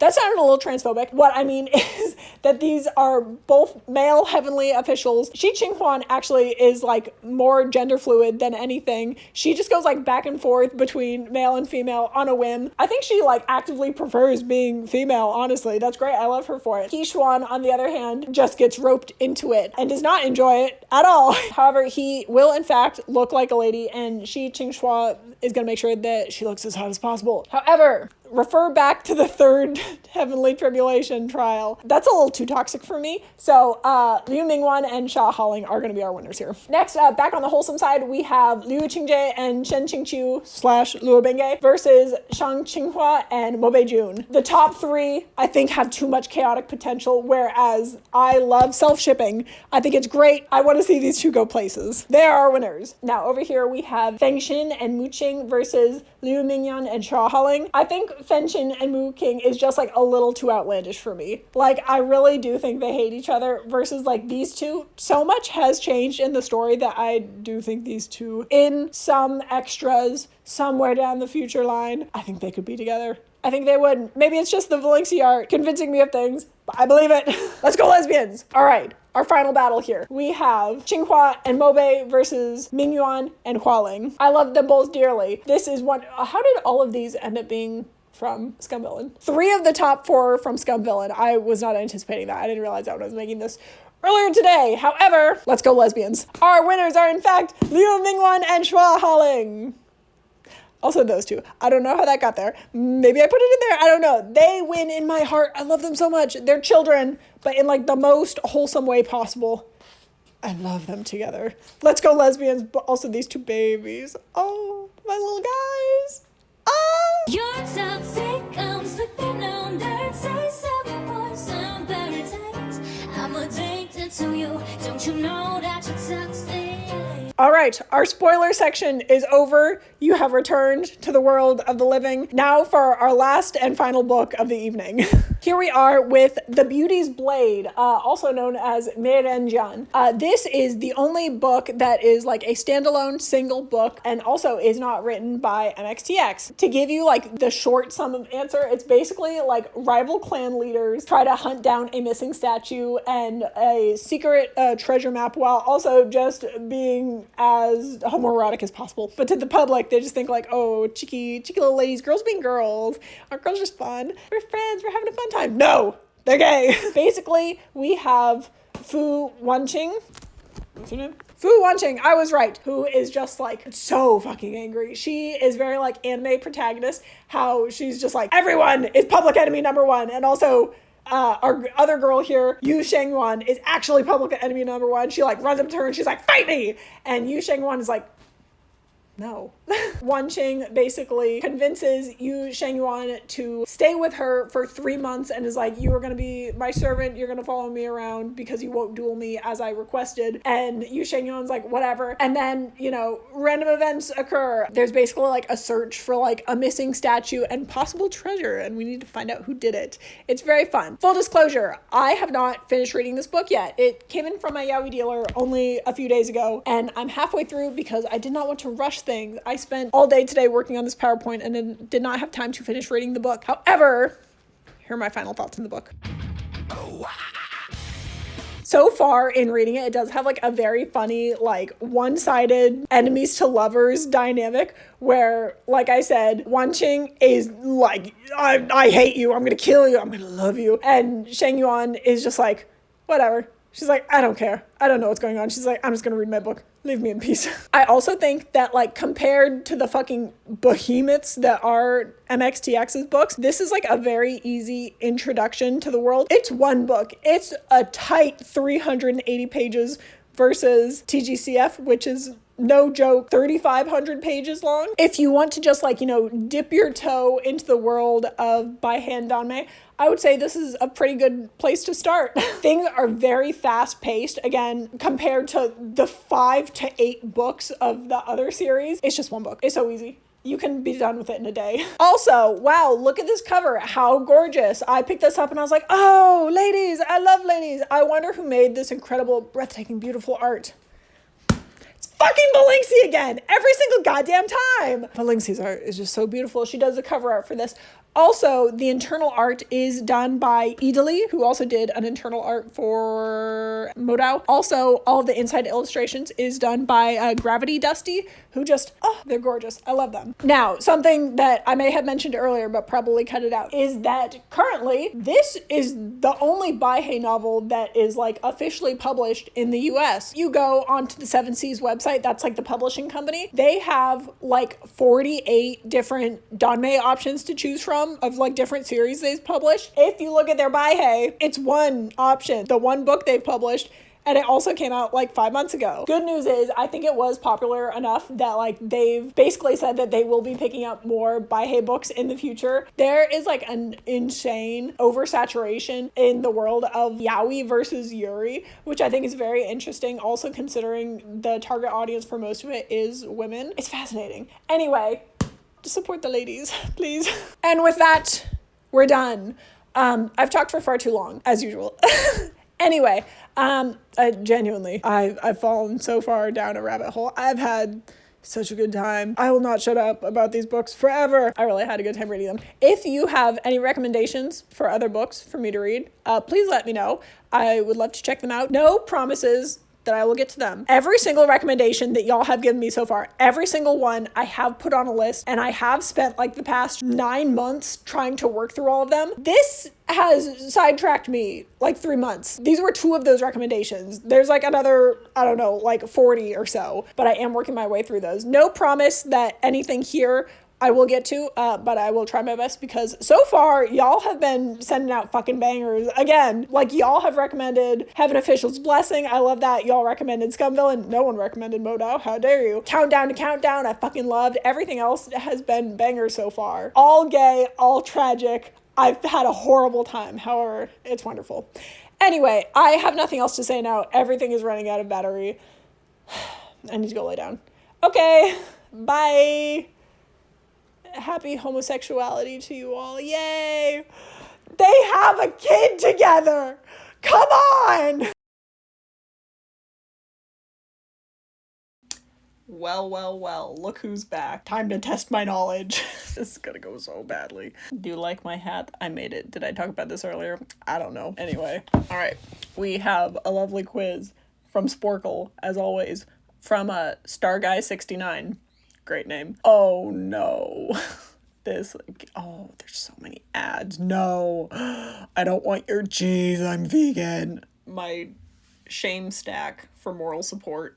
That sounded a little transphobic. What I mean is that these are both male heavenly officials. Shi Qinghuan actually is like more gender fluid than anything. She just goes like back and forth between male and female on a whim. I think she like actively prefers being female, honestly. That's great. I love her for it. He Xuan, on the other hand, just gets roped into it and does not enjoy it at all. However, he will in fact look like a lady, and Shi Qinghuan is going to make sure that she looks as hot as possible. However, refer back to the third Heavenly Tribulation trial. That's a little too toxic for me. So Liu Mingwan and HuaLian are going to be our winners here. Next, back on the wholesome side, we have Liu Qingjae and Chen Qingqiu / Luo Bingay versus Shang Qinghua and Mo Beijun. The top three, I think, have too much chaotic potential, whereas I love self-shipping. I think it's great. I want to see these two go places. They are our winners. Now, over here, we have Feng Xin and Mu Qing versus Liu Mingyan and HuaLian. I think Feng Xin and Mu Qing is just like a little too outlandish for me. Like, I really do think they hate each other versus like these two. So much has changed in the story that I do think these two, in some extras somewhere down the future line, I think they could be together. I think they would. Maybe it's just the WangXian art convincing me of things, but I believe it. Let's go lesbians. All right. Our final battle here. We have Qinghua and Mobe versus Mingyuan and HuaLian. I love them both dearly. This is one. How did all of these end up being from Scum Villain? 3 of the top 4 from Scum Villain. I was not anticipating that. I didn't realize that when I was making this earlier today. However, let's go lesbians. Our winners are in fact Liu Mingwan and HuaLian. Also those two. I don't know how that got there. Maybe I put it in there. I don't know. They win in my heart. I love them so much. They're children, but in like the most wholesome way possible. I love them together. Let's go lesbians, but also these two babies. Oh, my little guys. Oh! You're toxic, I'm slipping under. Say seven poison paradise. I'm addicted to you. Don't you know that you're toxic? All right, our spoiler section is over. You have returned to the world of the living. Now for our last and final book of the evening. Here we are with The Beauty's Blade, also known as Meirenjian. This is the only book that is like a standalone single book and also is not written by MXTX. To give you like the short sum of answer, it's basically like rival clan leaders try to hunt down a missing statue and a secret treasure map while also just being as homoerotic as possible. But to the public, they just think like, oh, cheeky little ladies, girls being girls. Our girls are just fun. We're friends, we're having a fun time. No, they're gay. Basically, we have Fu Wanqing. What's her name? Fu Wanqing, I was right, who is just like so fucking angry. She is very like anime protagonist, how she's just like, everyone is public enemy #1. And also, our other girl here, Yu Shengyuan, is actually public enemy #1. She like runs up to her and she's like, fight me! And Yu Shengyuan is like, no. Wanqing basically convinces Yu Shengyuan to stay with her for 3 months and is like, you are going to be my servant, you're going to follow me around because you won't duel me as I requested. And Yu Shengyuan's like, whatever. And then, you know, random events occur. There's basically like a search for like a missing statue and possible treasure, and we need to find out who did it. It's very fun. Full disclosure, I have not finished reading this book yet. It came in from my Yaoi dealer only a few days ago, and I'm halfway through because I did not want to rush things. I spent all day today working on this PowerPoint and then did not have time to finish reading the book. However, here are my final thoughts in the book. So far in reading it, it does have like a very funny, like one-sided enemies to lovers dynamic where, like I said, Wanqing is like, I hate you, I'm gonna kill you, I'm gonna love you. And Shengyuan is just like, whatever. She's like, I don't care. I don't know what's going on. She's like, I'm just gonna read my book. Leave me in peace. I also think that, like, compared to the fucking behemoths that are MXTX's books, this is like a very easy introduction to the world. It's one book. It's a tight 380 pages versus TGCF, which is no joke, 3,500 pages long. If you want to just, like, you know, dip your toe into the world of by hand Danmei, I would say this is a pretty good place to start. Things are very fast paced. Again, compared to the 5 to 8 books of the other series, it's just one book. It's so easy. You can be done with it in a day. Also, wow, look at this cover. How gorgeous. I picked this up and I was like, oh, ladies, I love ladies. I wonder who made this incredible, breathtaking, beautiful art. It's fucking BingQiu again. Every single goddamn time. BingQiu's art is just so beautiful. She does the cover art for this. Also, the internal art is done by Yiling, who also did an internal art for Modao. Also, all of the inside illustrations is done by Gravity Dusty, who just, oh, they're gorgeous. I love them. Now, something that I may have mentioned earlier, but probably cut it out, is that currently this is the only Baihei novel that is, like, officially published in the US. You go onto the Seven Seas website, that's like the publishing company. They have like 48 different Danmei options to choose from of like different series they've published. If you look at their Baihei, it's one option, the one book they've published, and it also came out like 5 months ago. Good news is, I think it was popular enough that, like, they've basically said that they will be picking up more Baihei books in the future. There is like an insane oversaturation in the world of yaoi versus yuri, which I think is very interesting, also considering the target audience for most of it is women. It's fascinating. Anyway, to support the ladies, please. And with that, we're done. I've talked for far too long, as usual. Anyway, I've fallen so far down a rabbit hole. I've had such a good time. I will not shut up about these books forever. I really had a good time reading them. If you have any recommendations for other books for me to read, please let me know. I would love to check them out. No promises that I will get to them. Every single recommendation that y'all have given me so far, every single one I have put on a list, and I have spent like the past 9 months trying to work through all of them. This has sidetracked me like 3 months. These were 2 of those recommendations. There's like another, I don't know, like 40 or so, but I am working my way through those. No promise that anything here I will get to, but I will try my best because so far, y'all have been sending out fucking bangers. Again, like, y'all have recommended Heaven Official's Blessing. I love that. Y'all recommended Scum Villain. No one recommended Modao. How dare you? Countdown to Countdown. I fucking loved. Everything else has been bangers so far. All gay, all tragic. I've had a horrible time. However, it's wonderful. Anyway, I have nothing else to say now. Everything is running out of battery. I need to go lay down. Okay, bye. Happy homosexuality to you all. Yay! They have a kid together! Come on! Well, look who's back. Time to test my knowledge. This is gonna go so badly. Do you like my hat? I made it. Did I talk about this earlier? I don't know. Anyway, all right. We have a lovely quiz from Sporkle, as always, from Starguy69. Great name. Oh no. There's so many ads. No. I don't want your cheese. I'm vegan. My shame stack for moral support.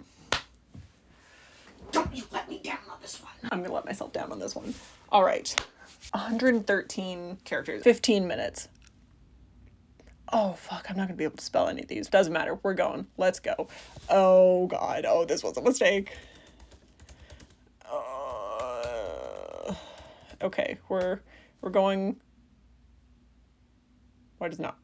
Don't you let me down on this one. I'm gonna let myself down on this one. All right. 113 characters. 15 minutes. Oh, fuck. I'm not gonna be able to spell any of these. Doesn't matter. We're going. Let's go. Oh, God. Oh, this was a mistake. Okay, we're going. Why does not?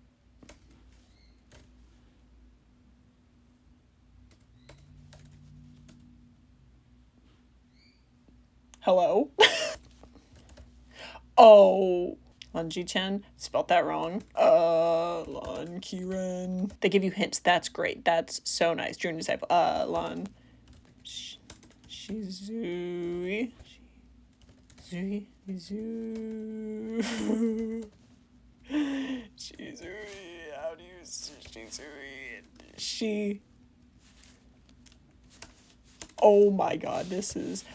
Hello? Oh, LunGichen, spelt that wrong. Lon Kieran. They give you hints. That's great. That's so nice. Junior disciple. Lon Shizui. Shizui. How do you Shizui? Oh my god, this is,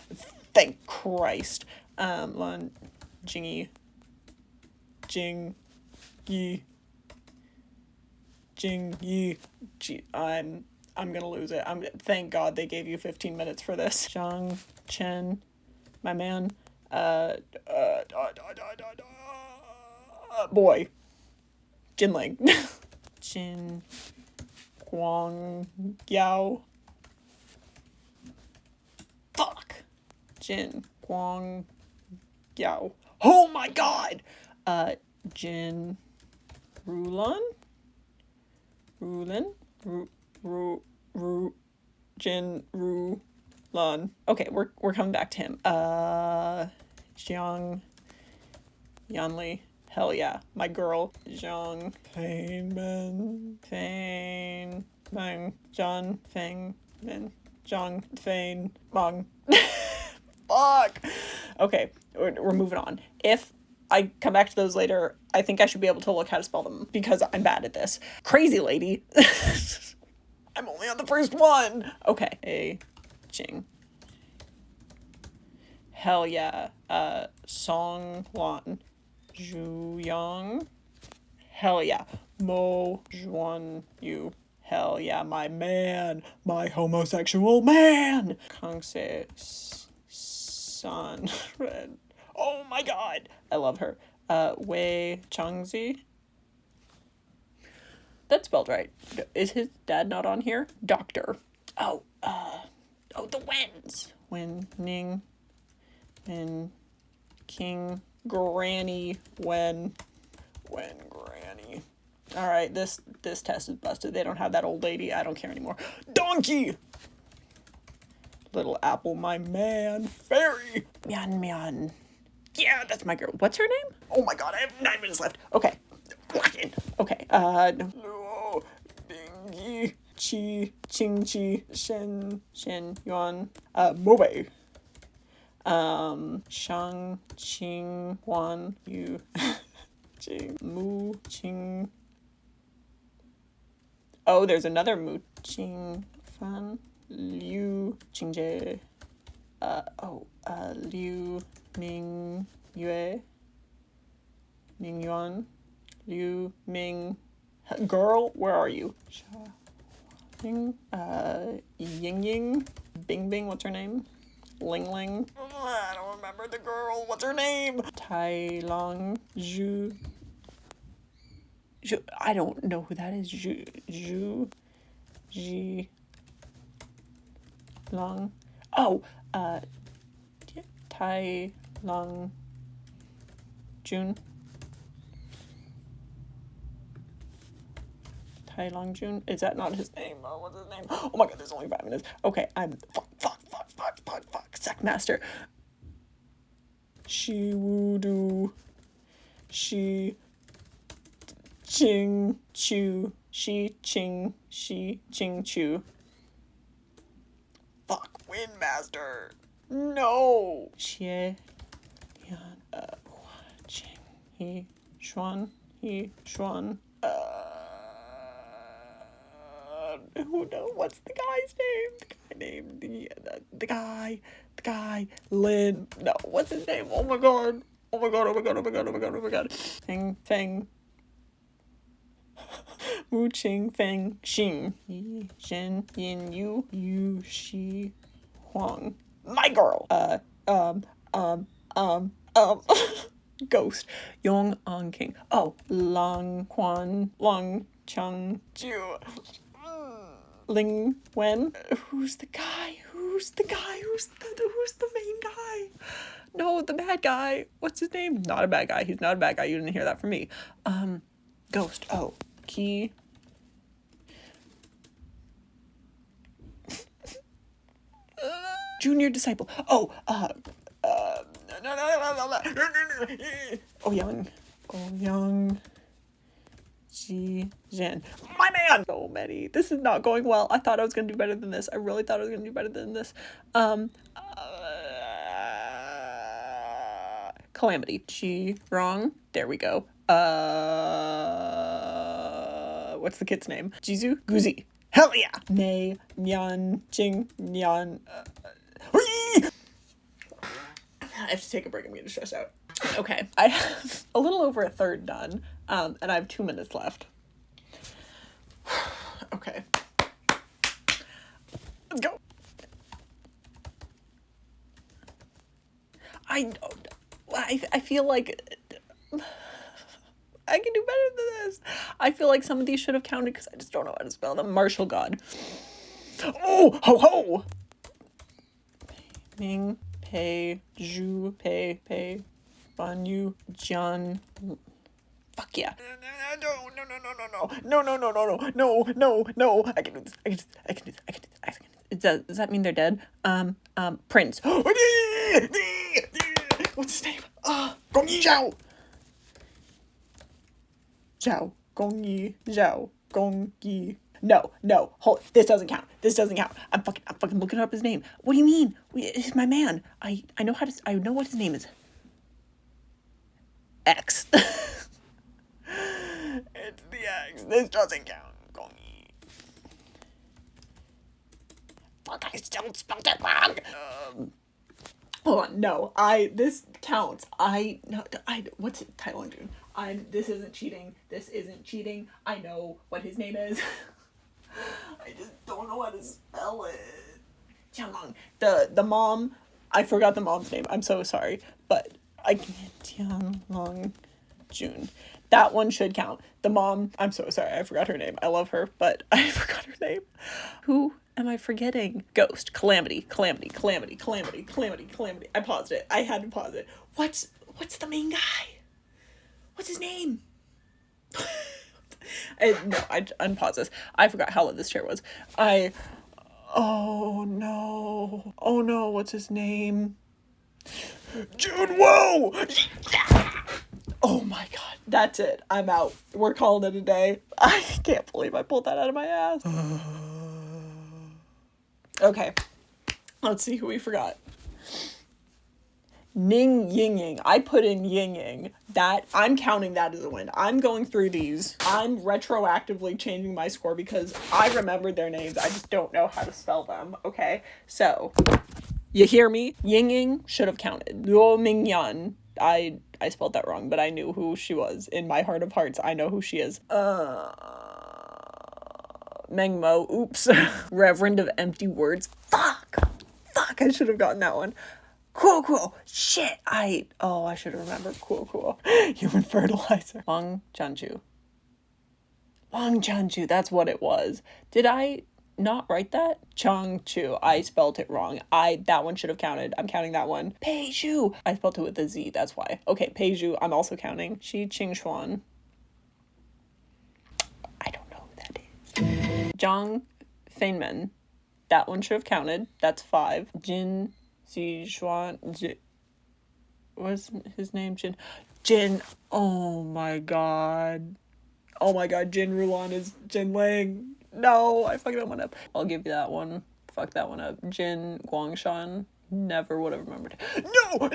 thank Christ. Lon Jingy. Jing Yi. I'm gonna lose it. Thank God they gave you 15 minutes for this. Zhang Chen, my man. Boy. Jinling. Jin Guang Yao. Fuck. Jin Guang Yao. Oh my God. Jin Rulan. Jin Rulan. Okay, we're coming back to him. Jiang Yanli. Hell yeah, my girl. Zhang Feynman. Zhang Feynman. Zhang Fein Mong. Fuck. Okay, we're moving on. If I come back to those later, I think I should be able to look how to spell them because I'm bad at this. Crazy lady. I'm only on the first one. Okay. A Jing. Hell yeah. Song Lan. Zhu Yang. Hell yeah. Mo Juan Yu. Hell yeah, my man. My homosexual man. Kang Se San Red. Oh my God. I love her. Wei Changzi. That's spelled right. Is his dad not on here? Doctor. Oh, the Wens. Wen Ning. Wen King. Granny. Wen Granny. All right, this test is busted. They don't have that old lady. I don't care anymore. Donkey. Little Apple, my man. Fairy. Mian. Yeah, that's my girl. What's her name? Oh my God, I have 9 minutes left. Okay. Lock in. Okay. Luo, Bingyi, Qi, Qingqi, Shen Yuan, Mobe. Shang, Qing, Huan, Yu, Jing, Mu, Qing. Oh, there's another Mu, Qing, Fan, Liu, Qingje. Liu, Ming, Yue, Ming Yuan, Liu, Ming. Girl, where are you? Ying, Ying, Bing, what's her name? Ling. I don't remember the girl. What's her name? Tai Long Zhu. I don't know who that is. Zhu. Ji. Long. Oh, Tai Long Jun. Tai Long Jun? Is that not his name? What's his name? Oh my God, there's only 5 minutes. Okay, I'm fuck. Sackmaster. Shi Wudu. Shi Ching Chu. Shi Ching Chu. Fuck, Windmaster. No. Xie Yan Ching He Xuan. Who knows? What's the guy's name? The guy. Lin. No, what's his name? Oh my god. Feng. Wu Qing Feng Xing. Yi Zhen Yin Yu Shi Huang. My girl. Ghost. Yong An King. Oh, Lang Quan Long Chang Ju. Ling Wen. Who's the guy? Who's the main guy? No, the bad guy. What's his name? Not a bad guy. He's not a bad guy. You didn't hear that from me. Ghost. Oh, Key. Junior disciple. Oh, Young. Ji Zhen. My man! So many. This is not going well. I thought I was going to do better than this. I really thought I was going to do better than this. Calamity. Chi wrong. There we go. What's the kid's name? Jizu? Guzi. Hell yeah! Nei, Nyan, Jing, Nyan. I have to take a break. I'm getting stressed out. Okay, I have a little over a third done, and I have 2 minutes left. Okay. Let's go. I feel like I can do better than this. I feel like some of these should have counted because I just don't know how to spell them. Martial God. Oh, ho ho. Ming, Pei, Zhu, Pei, Ban Yu, Jian. Fuck yeah. No. I can do this. I can do this. Does that mean they're dead? Prince. What's his name? Gong Yi Zhao. Gong Yi. No. Hold. This doesn't count. I'm fucking looking up his name. What do you mean? He's my man. I know what his name is. X. It's the X. This doesn't count. Gong Yi. Fuck, I still spelled it wrong. Hold on. No. This counts. What's it? Title and June. This isn't cheating. I know what his name is. I just don't know how to spell it. Tianlong. The mom, I forgot the mom's name. I'm so sorry. But Tianlong June. That one should count. The mom, I'm so sorry. I forgot her name. I love her, but I forgot her name. Who am I forgetting? Ghost. Calamity. I paused it. I had to pause it. What's the main guy? What's his name? I unpause this. I forgot how loud this chair was. Oh no, what's his name? Junwoo! Oh my god, that's it. I'm out. We're calling it a day. I can't believe I pulled that out of my ass. Okay, let's see who we forgot. Ning Yingying. I put in Yingying. I'm counting that as a win. I'm going through these. I'm retroactively changing my score because I remembered their names. I just don't know how to spell them. Okay, so you hear me? Yingying should have counted. Luo Mingyan. I spelled that wrong, but I knew who she was. In my heart of hearts, I know who she is. Mengmo. Oops. Reverend of Empty Words. Fuck. I should have gotten that one. Cool. Shit. I should have remembered. Cool. Human fertilizer. Wang Jianju. That's what it was. Did I not write that? Changchu. I spelled it wrong. That one should have counted. I'm counting that one. Peizhu. I spelled it with a Z. That's why. Okay, Peizhu. I'm also counting. Shi Qingxuan. I don't know who that is. Zhang Feinmen. That one should have counted. That's 5. Jin Zijuan. What's his name? Jin. Oh my god. Jin Rulan is Jin Ling. No, I fucked that one up. I'll give you that one. Fuck that one up. Jin Guangshan. Never would have remembered it. No.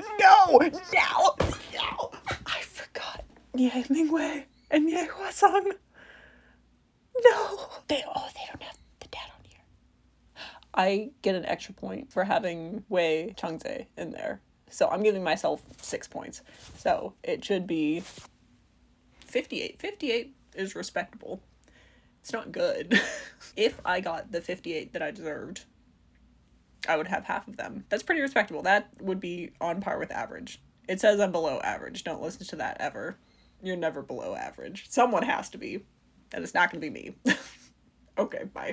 I forgot. Ye Mingwei and Ye Huasong. No. They don't have the dad on here. I get an extra point for having Wei Changzhe in there. So I'm giving myself 6 points. So it should be 58. 58 is respectable. It's not good. If I got the 58 that I deserved, I would have half of them. That's pretty respectable. That would be on par with average. It says I'm below average. Don't listen to that ever. You're never below average. Someone has to be. And it's not going to be me. Okay, bye.